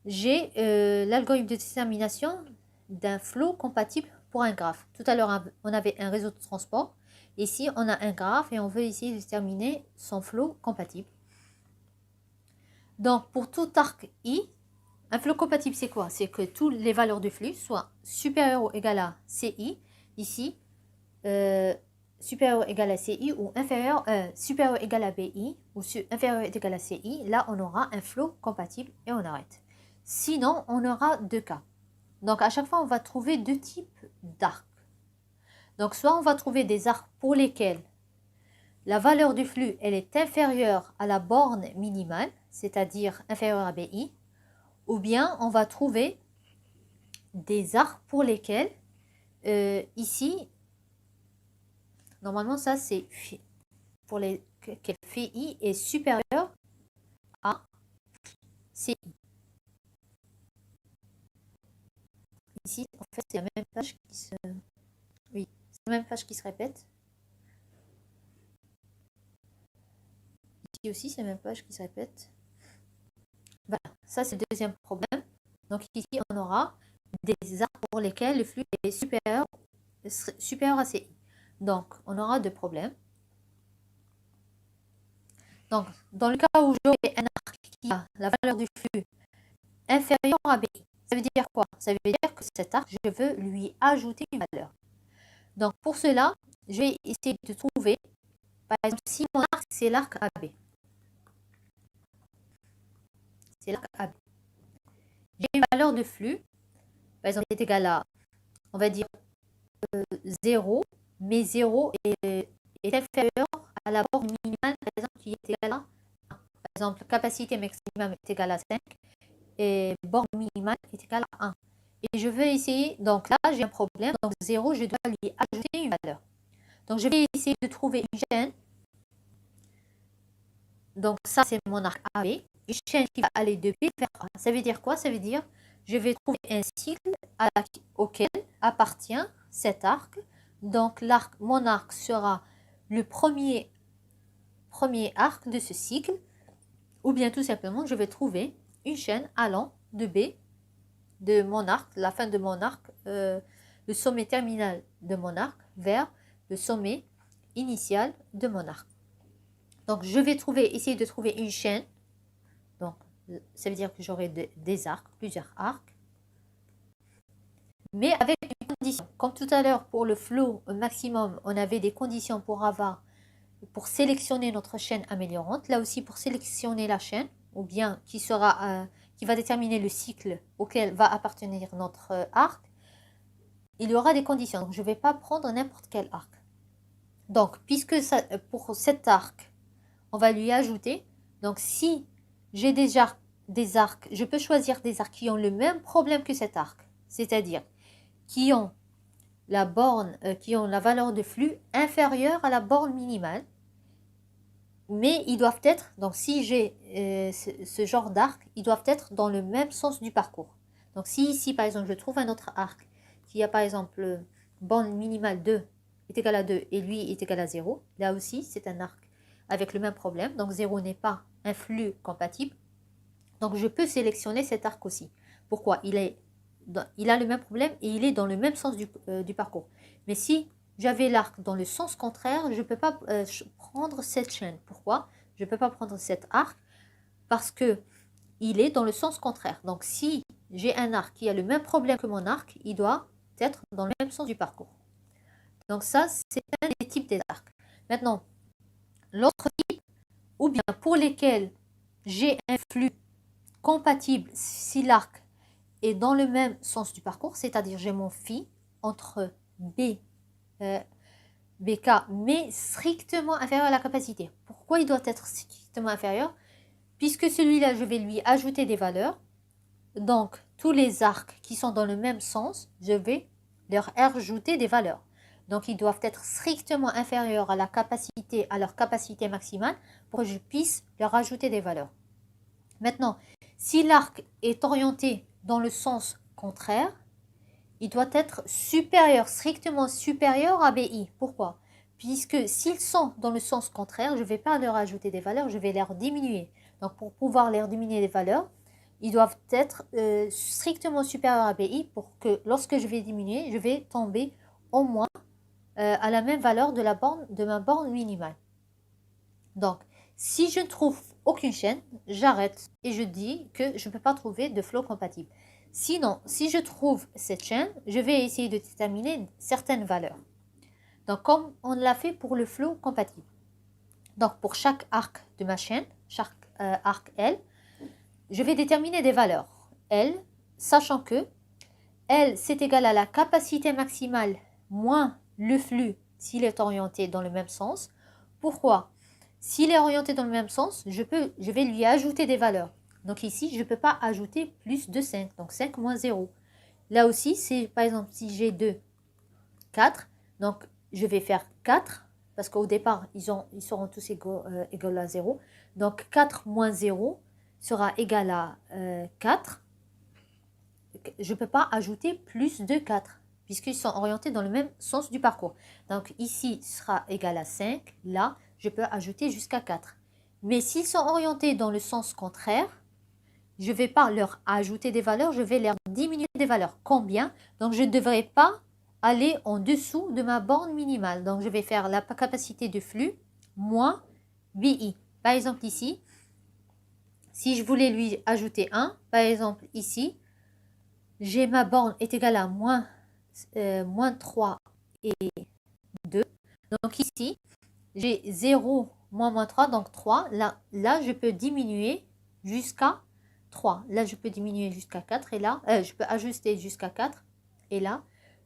Speaker 1: j'ai l'algorithme de détermination d'un flow compatible pour un graphe. Tout à l'heure, on avait un réseau de transport. Ici, on a un graphe et on veut essayer de déterminer son flow compatible. Donc, pour tout arc I, un flow compatible, c'est quoi? C'est que toutes les valeurs de flux soient supérieures ou égales à CI. Ici, supérieur ou égal à CI ou supérieur ou égal à BI ou inférieur ou égal à CI. Là, on aura un flow compatible et on arrête. Sinon, on aura deux cas. Donc, à chaque fois, on va trouver deux types d'arcs. Donc, soit on va trouver des arcs pour lesquels la valeur du flux, elle est inférieure à la borne minimale, c'est-à-dire inférieure à BI, ou bien on va trouver des arcs pour lesquels, ici, normalement, ça c'est pour lesquels phi est supérieur à CI. Ici, en fait, c'est la même page qui se... Oui, c'est la même page qui se répète. Ici aussi, c'est la même page qui se répète. Voilà, ça c'est le deuxième problème. Donc ici, on aura des arcs pour lesquels le flux est supérieur à CI. Donc, on aura deux problèmes. Donc, dans le cas où j'aurai un arc qui a la valeur du flux inférieure à BI, ça veut dire quoi? Ça veut dire que cet arc, je veux lui ajouter une valeur. Donc, pour cela, je vais essayer de trouver, par exemple, si mon arc, c'est l'arc AB. C'est l'arc AB. J'ai une valeur de flux, par exemple, est égale à, on va dire, 0, mais 0 est inférieur à la borne minimale, par exemple, qui est égale à 1. Par exemple, capacité maximum est égale à 5 et borne minimale est égale à 1. Et je veux essayer, donc là, j'ai un problème, donc 0, je dois lui ajouter une valeur. Donc, je vais essayer de trouver une chaîne Donc ça, c'est mon arc AB. Une chaîne qui va aller de B vers A. Ça veut dire quoi? Ça veut dire je vais trouver un cycle auquel appartient cet arc. Donc mon arc sera le premier arc de ce cycle. Ou bien tout simplement, je vais trouver une chaîne allant de B, de mon arc, la fin de mon arc, le sommet terminal de mon arc, vers le sommet initial de mon arc. Donc, je vais essayer de trouver une chaîne. Donc, ça veut dire que j'aurai des arcs, plusieurs arcs. Mais avec une condition. Comme tout à l'heure, pour le flow maximum, on avait des conditions pour sélectionner notre chaîne améliorante. Là aussi, pour sélectionner la chaîne, ou bien qui va déterminer le cycle auquel va appartenir notre arc, il y aura des conditions. Donc, je ne vais pas prendre n'importe quel arc. Donc, puisque pour cet arc, on va lui ajouter. Donc, si j'ai des arcs, je peux choisir des arcs qui ont le même problème que cet arc. C'est-à-dire qui ont la valeur de flux inférieure à la borne minimale. Mais ils doivent être, donc si j'ai ce genre d'arc, ils doivent être dans le même sens du parcours. Donc si ici, par exemple, je trouve un autre arc qui a, par exemple, borne minimale 2 est égal à 2 et lui est égal à 0, là aussi, c'est un arc avec le même problème. Donc 0 n'est pas un flux compatible. Donc je peux sélectionner cet arc aussi. Pourquoi? Il a le même problème et il est dans le même sens du parcours. Mais si j'avais l'arc dans le sens contraire, je ne peux pas prendre cette chaîne. Pourquoi? Je ne peux pas prendre cet arc parce que il est dans le sens contraire. Donc si j'ai un arc qui a le même problème que mon arc, il doit être dans le même sens du parcours. Donc ça, c'est un des types des arcs. Maintenant, l'autre type, ou bien pour lesquels j'ai un flux compatible si l'arc est dans le même sens du parcours, c'est-à-dire j'ai mon phi entre BK, mais strictement inférieur à la capacité. Pourquoi il doit être strictement inférieur? Puisque celui-là, je vais lui ajouter des valeurs. Donc, tous les arcs qui sont dans le même sens, je vais leur ajouter des valeurs. Donc, ils doivent être strictement inférieurs à leur capacité maximale pour que je puisse leur ajouter des valeurs. Maintenant, si l'arc est orienté dans le sens contraire, il doit être supérieur, strictement supérieur à BI. Pourquoi? Puisque s'ils sont dans le sens contraire, je ne vais pas leur ajouter des valeurs, je vais leur diminuer. Donc, pour pouvoir leur diminuer les valeurs, ils doivent être strictement supérieurs à BI pour que lorsque je vais diminuer, je vais tomber au moins à la même valeur de ma borne minimale. Donc, si je ne trouve aucune chaîne, j'arrête et je dis que je ne peux pas trouver de flow compatible. Sinon, si je trouve cette chaîne, je vais essayer de déterminer certaines valeurs. Donc, comme on l'a fait pour le flow compatible. Donc, pour chaque arc de ma chaîne, chaque arc L, je vais déterminer des valeurs. L, sachant que L, c'est égal à la capacité maximale moins le flux s'il est orienté dans le même sens. Pourquoi? S'il est orienté dans le même sens, je vais lui ajouter des valeurs. Donc ici, je ne peux pas ajouter plus de 5. Donc 5 moins 0. Là aussi, c'est par exemple si j'ai 2, 4. Donc je vais faire 4. Parce qu'au départ, ils seront tous égaux à 0. Donc 4 moins 0 sera égal à 4. Je ne peux pas ajouter plus de 4. Puisqu'ils sont orientés dans le même sens du parcours. Donc ici sera égal à 5. Là, je peux ajouter jusqu'à 4. Mais s'ils sont orientés dans le sens contraire, je ne vais pas leur ajouter des valeurs, je vais leur diminuer des valeurs. Combien? Donc, je ne devrais pas aller en dessous de ma borne minimale. Donc, je vais faire la capacité de flux moins BI. Par exemple, ici, si je voulais lui ajouter 1, par exemple, ici, j'ai ma borne est égale à moins 3 et 2. Donc, ici, j'ai 0 moins 3, donc 3. Là, je peux diminuer jusqu'à 3. Là, je peux diminuer jusqu'à 4. Et là, je peux ajuster jusqu'à 4. Et là,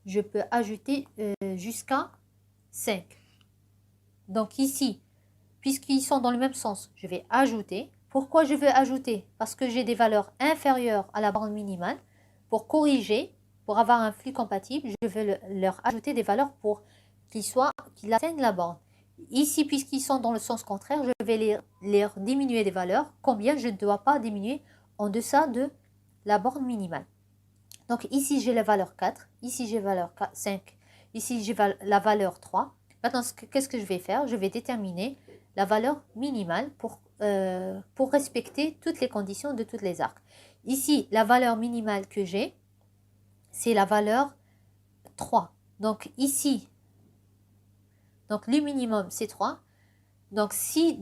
Speaker 1: je peux ajouter jusqu'à 5. Donc ici, puisqu'ils sont dans le même sens, je vais ajouter. Pourquoi je veux ajouter? Parce que j'ai des valeurs inférieures à la borne minimale. Pour corriger, pour avoir un flux compatible, je vais leur ajouter des valeurs pour qu'ils atteignent la borne. Ici, puisqu'ils sont dans le sens contraire, je vais les diminuer des valeurs. Combien je ne dois pas diminuer en deçà de la borne minimale. Donc ici, j'ai la valeur 4. Ici, j'ai la valeur 5. Ici, j'ai la valeur 3. Maintenant, qu'est-ce que je vais faire? Je vais déterminer la valeur minimale pour respecter toutes les conditions de tous les arcs. Ici, la valeur minimale que j'ai, c'est la valeur 3. Donc ici, donc le minimum, c'est 3. Donc si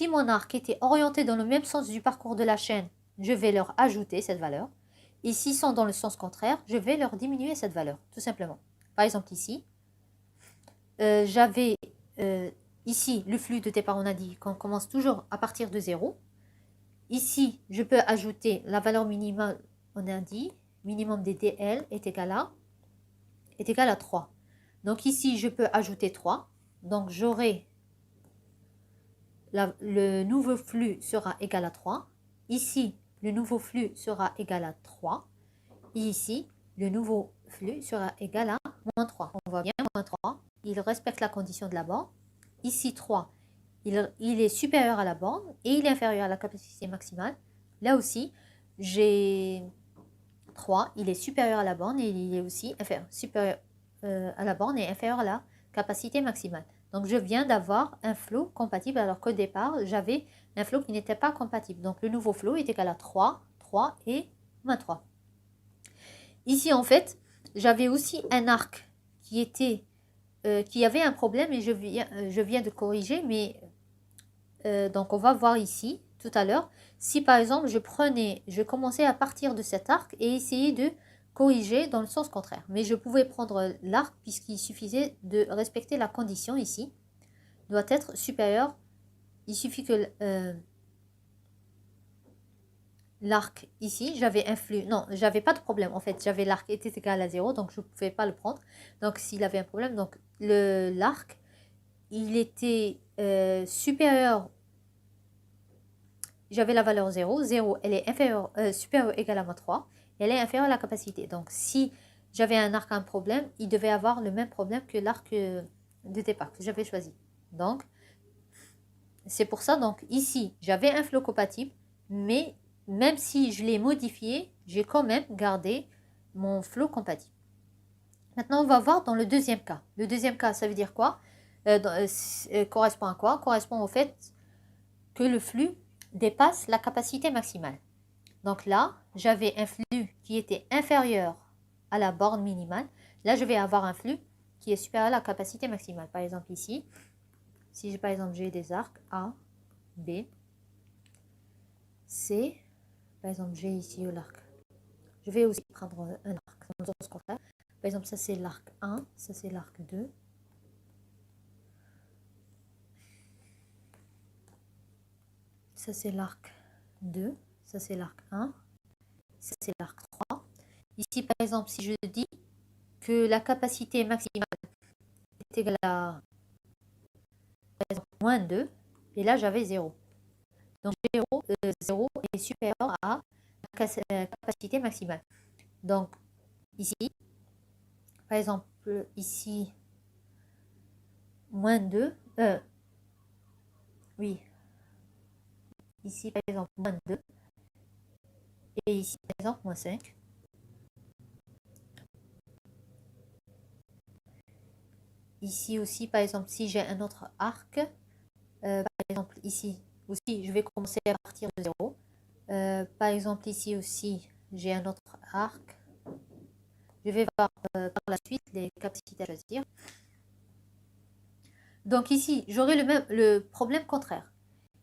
Speaker 1: mon arc était orienté dans le même sens du parcours de la chaîne, je vais leur ajouter cette valeur. Et s'ils sont dans le sens contraire, je vais leur diminuer cette valeur, tout simplement. Par exemple ici, j'avais ici le flux de départ, on a dit qu'on commence toujours à partir de 0. Ici, je peux ajouter la valeur minimale, on a dit, minimum des DL est égal à 3. Donc ici, je peux ajouter 3. Donc j'aurai le nouveau flux sera égal à 3. Ici, le nouveau flux sera égal à 3. Et ici, le nouveau flux sera égal à moins 3. On voit bien, moins 3, il respecte la condition de la borne. Ici, 3, il est supérieur à la borne et il est inférieur à la capacité maximale. Là aussi, j'ai 3, il est supérieur à la borne et il est aussi supérieur à la borne et inférieur à la capacité maximale. Donc, je viens d'avoir un flow compatible alors qu'au départ, j'avais un flow qui n'était pas compatible. Donc, le nouveau flow est égal à 3, 3 et moins 3. Ici, en fait, j'avais aussi un arc qui avait un problème et je viens de corriger. Mais donc, on va voir ici tout à l'heure. Si par exemple, je commençais à partir de cet arc et essayer de corriger dans le sens contraire. Mais je pouvais prendre l'arc puisqu'il suffisait de respecter la condition ici. Doit être supérieur. Il suffit que l'arc ici, j'avais un flux. Non, j'avais pas de problème. En fait, j'avais l'arc était égal à 0, donc je ne pouvais pas le prendre. Donc, s'il avait un problème, donc l'arc, il était supérieur. J'avais la valeur 0. 0, elle est supérieure ou égale à moins 3. Elle est inférieure à la capacité. Donc, si j'avais un arc un problème, il devait avoir le même problème que l'arc de départ que j'avais choisi. Donc, c'est pour ça, donc ici, j'avais un flow compatible, mais même si je l'ai modifié, j'ai quand même gardé mon flow compatible. Maintenant, on va voir dans le deuxième cas. Le deuxième cas, ça veut dire quoi? Correspond à quoi? Correspond au fait que le flux dépasse la capacité maximale. Donc là, j'avais un flux qui était inférieur à la borne minimale. Là, je vais avoir un flux qui est supérieur à la capacité maximale. Par exemple, ici, si par exemple j'ai des arcs A, B, C, par exemple j'ai ici l'arc. Je vais aussi prendre un arc dans le sens contraire. Par exemple, ça c'est l'arc 1, ça c'est l'arc 2. Ça c'est l'arc 2, ça c'est l'arc 1, ça c'est l'arc 3. Ici par exemple, si je dis que la capacité maximale est égale à par exemple, moins 2, et là j'avais 0. Donc 0 est supérieur à la capacité maximale. Donc ici, par exemple, ici, moins 2, oui, ici par exemple, moins 2, et ici par exemple, moins 5. Ici aussi, par exemple, si j'ai un autre arc, par exemple ici aussi, je vais commencer à partir de 0. Par exemple, ici aussi, j'ai un autre arc. Je vais voir par la suite les capacités à choisir. Donc ici, j'aurai le problème contraire.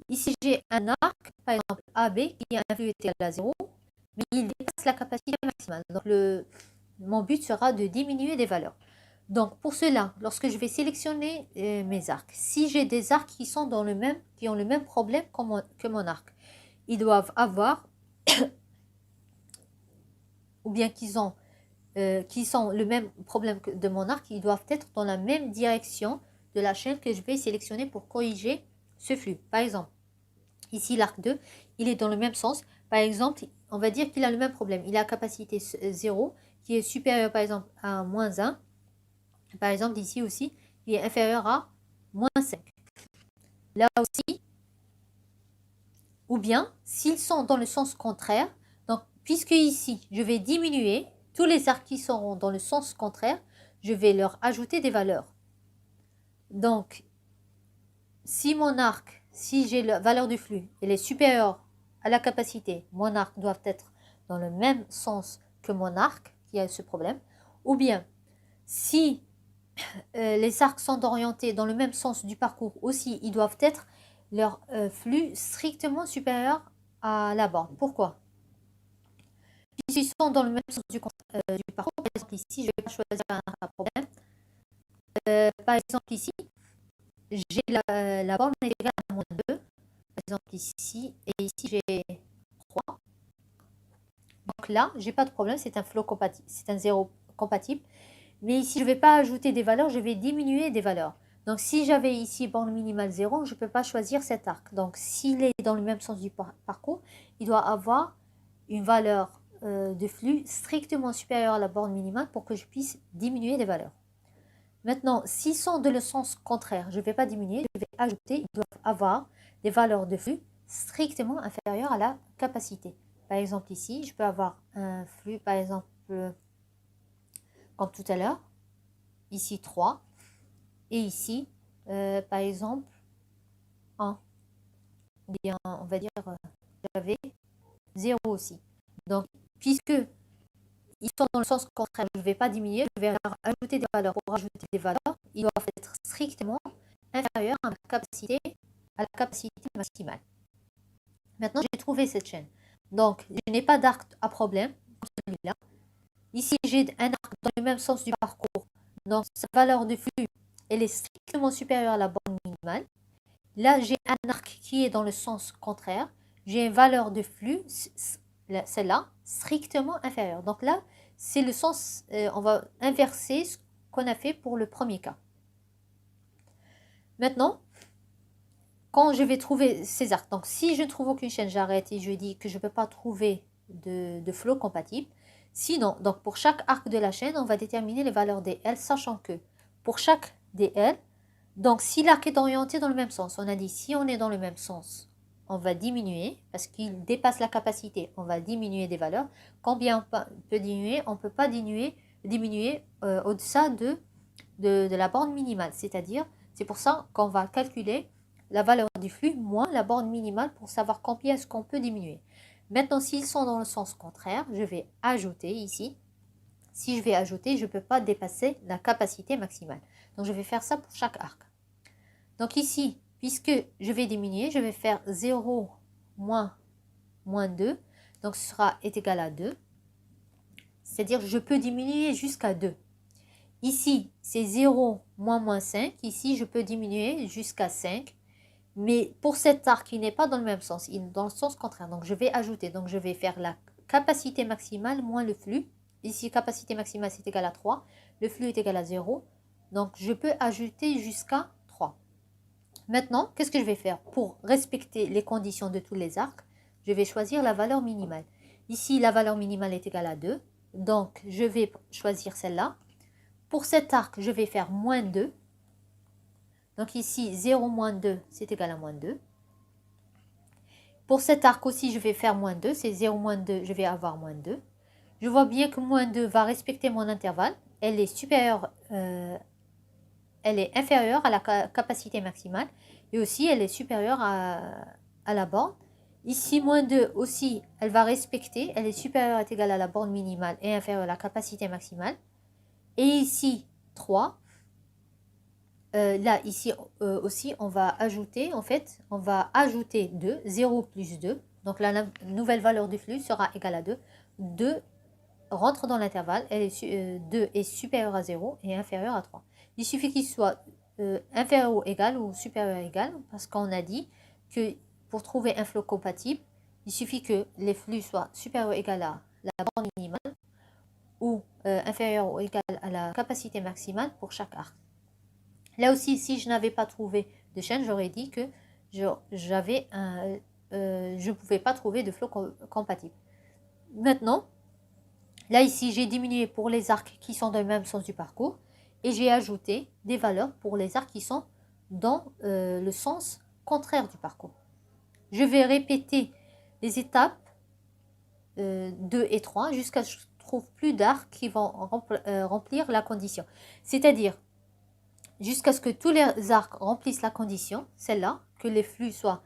Speaker 1: Ici, j'ai un arc, par exemple AB, qui a un flux égal à 0, mais il dépasse la capacité maximale. Donc mon but sera de diminuer des valeurs. Donc pour cela, lorsque je vais sélectionner mes arcs, si j'ai des arcs qui ont le même problème que mon arc, ils doivent avoir, ou bien qui sont le même problème que de mon arc, ils doivent être dans la même direction de la chaîne que je vais sélectionner pour corriger ce flux. Par exemple, ici l'arc 2, il est dans le même sens. Par exemple, on va dire qu'il a le même problème. Il a capacité 0 qui est supérieur par exemple à moins 1. Par exemple, ici aussi, il est inférieur à moins 5. Là aussi, ou bien, s'ils sont dans le sens contraire, donc puisque ici, je vais diminuer, tous les arcs qui seront dans le sens contraire, je vais leur ajouter des valeurs. Donc, si mon arc, si j'ai la valeur du flux, elle est supérieure à la capacité, mon arc doit être dans le même sens que mon arc qui a ce problème. Ou bien, si les arcs sont orientés dans le même sens du parcours aussi, ils doivent être leur flux strictement supérieur à la borne. Pourquoi? Puisqu'ils sont dans le même sens du parcours, par exemple ici, je ne vais pas choisir un arc à problème. Par exemple ici, j'ai la borne est égale à moins 2. Par exemple ici, et ici j'ai 3. Donc là, j'ai pas de problème, c'est un flow compatible, c'est un zéro compatible. Mais ici, je ne vais pas ajouter des valeurs, je vais diminuer des valeurs. Donc si j'avais ici borne minimale 0, je ne peux pas choisir cet arc. Donc s'il est dans le même sens du parcours, il doit avoir une valeur de flux strictement supérieure à la borne minimale pour que je puisse diminuer des valeurs. Maintenant, s'ils sont dans le sens contraire, je ne vais pas diminuer, je vais ajouter, ils doivent avoir des valeurs de flux strictement inférieures à la capacité. Par exemple ici, je peux avoir un flux, par exemple, comme tout à l'heure, ici 3, et ici, par exemple, 1. Bien, on va dire, j'avais 0 aussi. Donc, puisque ils sont dans le sens contraire, je ne vais pas diminuer, je vais leur ajouter des valeurs. Pour ajouter des valeurs, ils doivent être strictement inférieurs à la capacité maximale. Maintenant, j'ai trouvé cette chaîne. Donc, je n'ai pas d'arc à problème, comme celui-là. Ici, j'ai un arc dans le même sens du parcours. Donc, sa valeur de flux, elle est strictement supérieure à la borne minimale. Là, j'ai un arc qui est dans le sens contraire. J'ai une valeur de flux, celle-là, strictement inférieure. Donc là, c'est le sens, on va inverser ce qu'on a fait pour le premier cas. Maintenant, quand je vais trouver ces arcs, donc si je ne trouve aucune chaîne, j'arrête et je dis que je ne peux pas trouver de flow compatible. Sinon, donc pour chaque arc de la chaîne, on va déterminer les valeurs des L, sachant que pour chaque DL, donc si l'arc est orienté dans le même sens, on a dit si on est dans le même sens, on va diminuer parce qu'il dépasse la capacité, on va diminuer des valeurs. Combien on peut diminuer? On ne peut pas diminuer au-delà de la borne minimale, c'est-à-dire, c'est pour ça qu'on va calculer la valeur du flux moins la borne minimale pour savoir combien est-ce qu'on peut diminuer. Maintenant, s'ils sont dans le sens contraire, je vais ajouter ici. Si je vais ajouter, je ne peux pas dépasser la capacité maximale. Donc, je vais faire ça pour chaque arc. Donc ici, puisque je vais diminuer, je vais faire 0 moins 2. Donc, ce sera est égal à 2. C'est-à-dire que je peux diminuer jusqu'à 2. Ici, c'est 0 moins 5. Ici, je peux diminuer jusqu'à 5. Mais pour cet arc, il n'est pas dans le même sens, il est dans le sens contraire. Donc, je vais ajouter. Donc, je vais faire la capacité maximale moins le flux. Ici, capacité maximale, c'est égal à 3. Le flux est égal à 0. Donc, je peux ajouter jusqu'à 3. Maintenant, qu'est-ce que je vais faire? Pour respecter les conditions de tous les arcs, je vais choisir la valeur minimale. Ici, la valeur minimale est égale à 2. Donc, je vais choisir celle-là. Pour cet arc, je vais faire moins 2. Donc ici, 0 moins 2, c'est égal à moins 2. Pour cet arc aussi, je vais faire moins 2. C'est 0 moins 2, je vais avoir moins 2. Je vois bien que moins 2 va respecter mon intervalle. Elle est supérieure, elle est inférieure à la capacité maximale. Et aussi, elle est supérieure à la borne. Ici, moins 2 aussi, elle va respecter. Elle est supérieure est égale à la borne minimale et inférieure à la capacité maximale. Et ici, 3. Là, ici aussi, on va ajouter, en fait, on va ajouter 2, 0 plus 2. Donc, la nouvelle valeur du flux sera égale à 2. 2 rentre dans l'intervalle, 2 est supérieur à 0 et inférieur à 3. Il suffit qu'il soit inférieur ou égal ou supérieur à égal, parce qu'on a dit que pour trouver un flot compatible, il suffit que les flux soient supérieurs ou égal à la borne minimale ou inférieur ou égal à la capacité maximale pour chaque arc. Là aussi, si je n'avais pas trouvé de chaîne, j'aurais dit que je ne pouvais pas trouver de flot compatible. Maintenant, là ici, j'ai diminué pour les arcs qui sont dans le même sens du parcours et j'ai ajouté des valeurs pour les arcs qui sont dans le sens contraire du parcours. Je vais répéter les étapes 2 et 3 jusqu'à ce que je trouve plus d'arcs qui vont remplir la condition. C'est-à-dire jusqu'à ce que tous les arcs remplissent la condition, celle-là, que les flux soient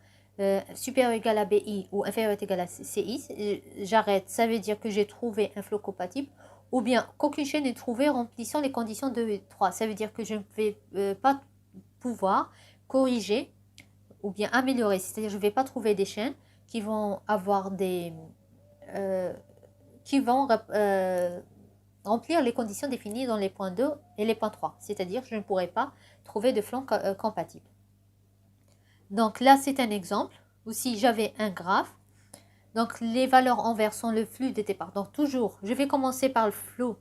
Speaker 1: supérieur ou égal à BI ou inférieur ou égal à CI. J'arrête, ça veut dire que j'ai trouvé un flot compatible, ou bien qu'aucune chaîne n'est trouvée remplissant les conditions 2 et 3. Ça veut dire que je ne vais pas pouvoir corriger ou bien améliorer. C'est-à-dire que je ne vais pas trouver des chaînes qui vont avoir des... qui vont remplir les conditions définies dans les points 2 et les points 3. C'est-à-dire que je ne pourrai pas trouver de flot compatible. Donc là, c'est un exemple. Ou si j'avais un graphe, donc les valeurs en vert sont le flux de départ. Donc toujours, je vais commencer par le flux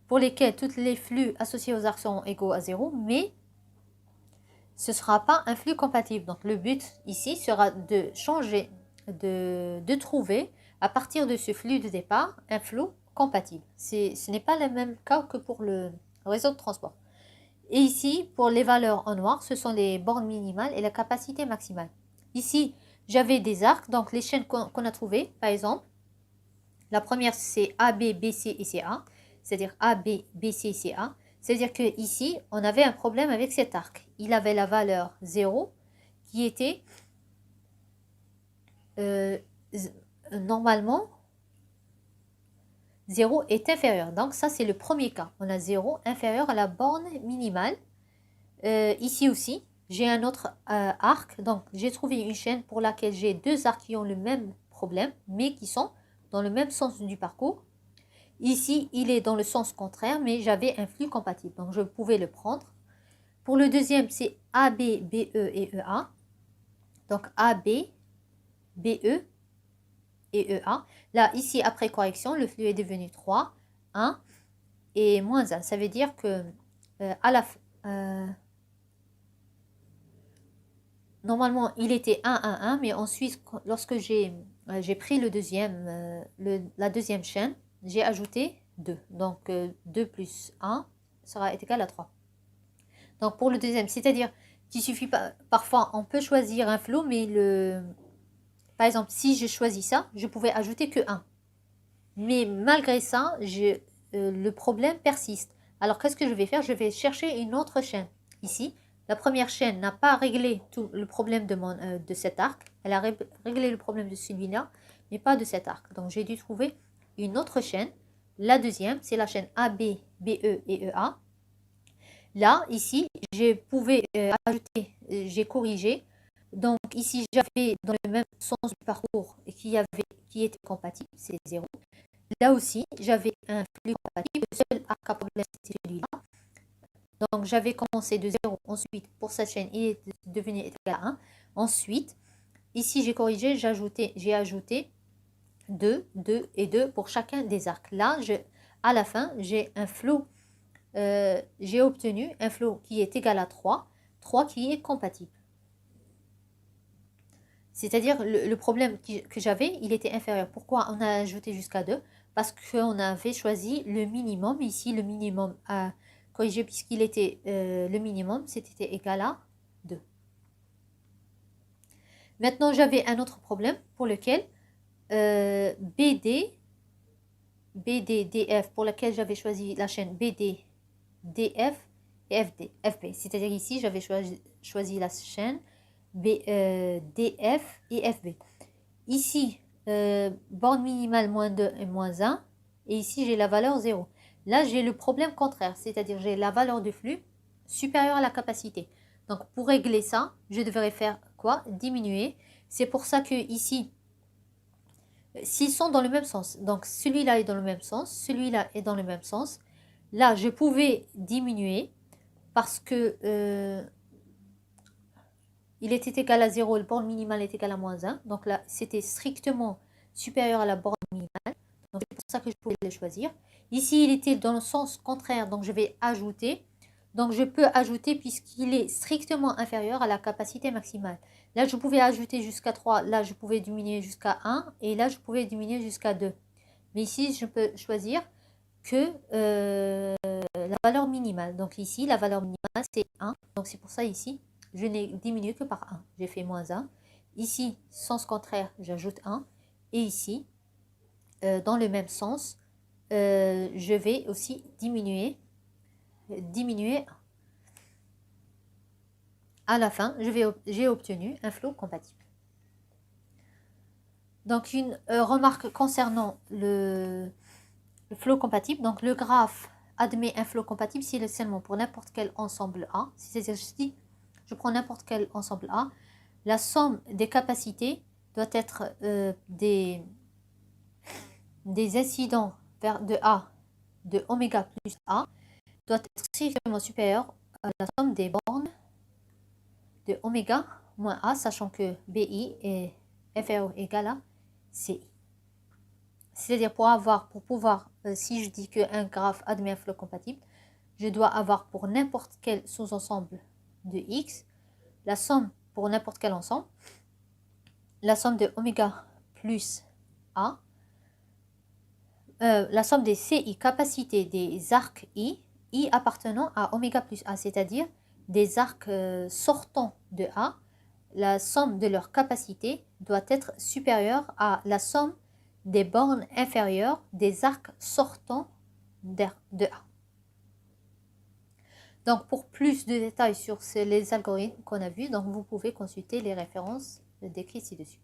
Speaker 1: pour lesquels tous les flux associés aux arcs seront égaux à 0, mais ce ne sera pas un flux compatible. Donc le but ici sera de changer, de trouver à partir de ce flux de départ un flux compatible. Ce n'est pas le même cas que pour le réseau de transport. Et ici, pour les valeurs en noir, ce sont les bornes minimales et la capacité maximale. Ici, j'avais des arcs, donc les chaînes qu'on a trouvées, par exemple, la première c'est AB, BC et CA, c'est-à-dire AB, BC et CA. C'est-à-dire qu'ici, on avait un problème avec cet arc. Il avait la valeur 0 qui était normalement 0 est inférieur. Donc ça, c'est le premier cas. On a 0 inférieur à la borne minimale. Ici aussi, j'ai un autre arc. Donc, j'ai trouvé une chaîne pour laquelle j'ai deux arcs qui ont le même problème, mais qui sont dans le même sens du parcours. Ici, il est dans le sens contraire, mais j'avais un flux compatible. Donc, je pouvais le prendre. Pour le deuxième, c'est AB, BE et EA. Donc, AB, BE et EA. Là, ici, après correction, le flux est devenu 3, 1 et moins 1. Ça veut dire que à la normalement, il était 1, 1, 1, mais ensuite, lorsque j'ai pris la deuxième chaîne, j'ai ajouté 2. Donc, 2 plus 1 sera égal à 3. Donc, pour le deuxième, c'est-à-dire qu'il suffit pas, parfois, on peut choisir un flot, mais par exemple, si je choisis ça, je pouvais ajouter que 1. Mais malgré ça, le problème persiste. Alors, qu'est-ce que je vais faire? Je vais chercher une autre chaîne. Ici, la première chaîne n'a pas réglé tout le problème de cet arc. Elle a réglé le problème de celui-là, mais pas de cet arc. Donc, j'ai dû trouver une autre chaîne. La deuxième, c'est la chaîne AB, BE et EA. Là, ici, je pouvais ajouter, j'ai corrigé. Donc, ici, j'avais dans le même sens du parcours et qui était compatible, c'est 0. Là aussi, j'avais un flux compatible. Le seul arc à problème, c'était celui-là. Donc, j'avais commencé de 0. Ensuite, pour cette chaîne, il est devenu égal à 1. Ensuite, ici, j'ai corrigé, j'ai ajouté 2, 2 et 2 pour chacun des arcs. Là, à la fin, j'ai un flot. J'ai obtenu un flot qui est égal à 3. 3 qui est compatible. C'est-à-dire, le problème que j'avais, il était inférieur. Pourquoi on a ajouté jusqu'à 2? Parce qu'on avait choisi le minimum. Ici, le minimum à corriger, puisqu'il était le minimum, c'était égal à 2. Maintenant, j'avais un autre problème pour lequel BD, DF, pour lequel j'avais choisi la chaîne BD, DF et FB. C'est-à-dire ici, j'avais choisi la chaîne DF et FB. Ici, borne minimale moins 2 et moins 1. Et ici, j'ai la valeur 0. Là, j'ai le problème contraire. C'est-à-dire j'ai la valeur de flux supérieure à la capacité. Donc, pour régler ça, je devrais faire quoi? Diminuer. C'est pour ça que ici, s'ils sont dans le même sens, donc celui-là est dans le même sens, celui-là est dans le même sens. Là, je pouvais diminuer parce que il était égal à 0, le borne minimale est égal à moins 1. Donc là, c'était strictement supérieur à la borne minimale. Donc c'est pour ça que je pouvais le choisir. Ici, il était dans le sens contraire, donc je vais ajouter. Donc je peux ajouter puisqu'il est strictement inférieur à la capacité maximale. Là, je pouvais ajouter jusqu'à 3. Là, je pouvais diminuer jusqu'à 1. Et là, je pouvais diminuer jusqu'à 2. Mais ici, je peux choisir que la valeur minimale. Donc ici, la valeur minimale, c'est 1. Donc c'est pour ça ici, je n'ai diminué que par 1. J'ai fait moins 1. Ici, sens contraire, j'ajoute 1. Et ici, dans le même sens, je vais aussi diminuer 1. À la fin, j'ai obtenu un flow compatible. Donc une remarque concernant le flow compatible. Donc le graphe admet un flow compatible s'il est seulement pour n'importe quel ensemble A. C'est-à-dire si je prends n'importe quel ensemble A, la somme des capacités doit être des incidents de A de oméga plus A doit être strictement supérieure à la somme des bornes de oméga moins A, sachant que BI est inférieur ou égal à CI. C'est-à-dire pour pouvoir, si je dis qu'un graphe admet un flow compatible, je dois avoir pour n'importe quel sous-ensemble de X, la somme pour n'importe quel ensemble, la somme de oméga plus A, la somme des CI, capacité des arcs I appartenant à oméga plus A, c'est-à-dire des arcs sortants de A, la somme de leur capacité doit être supérieure à la somme des bornes inférieures des arcs sortants de A. Donc pour plus de détails sur les algorithmes qu'on a vus, donc vous pouvez consulter les références décrites ci-dessus.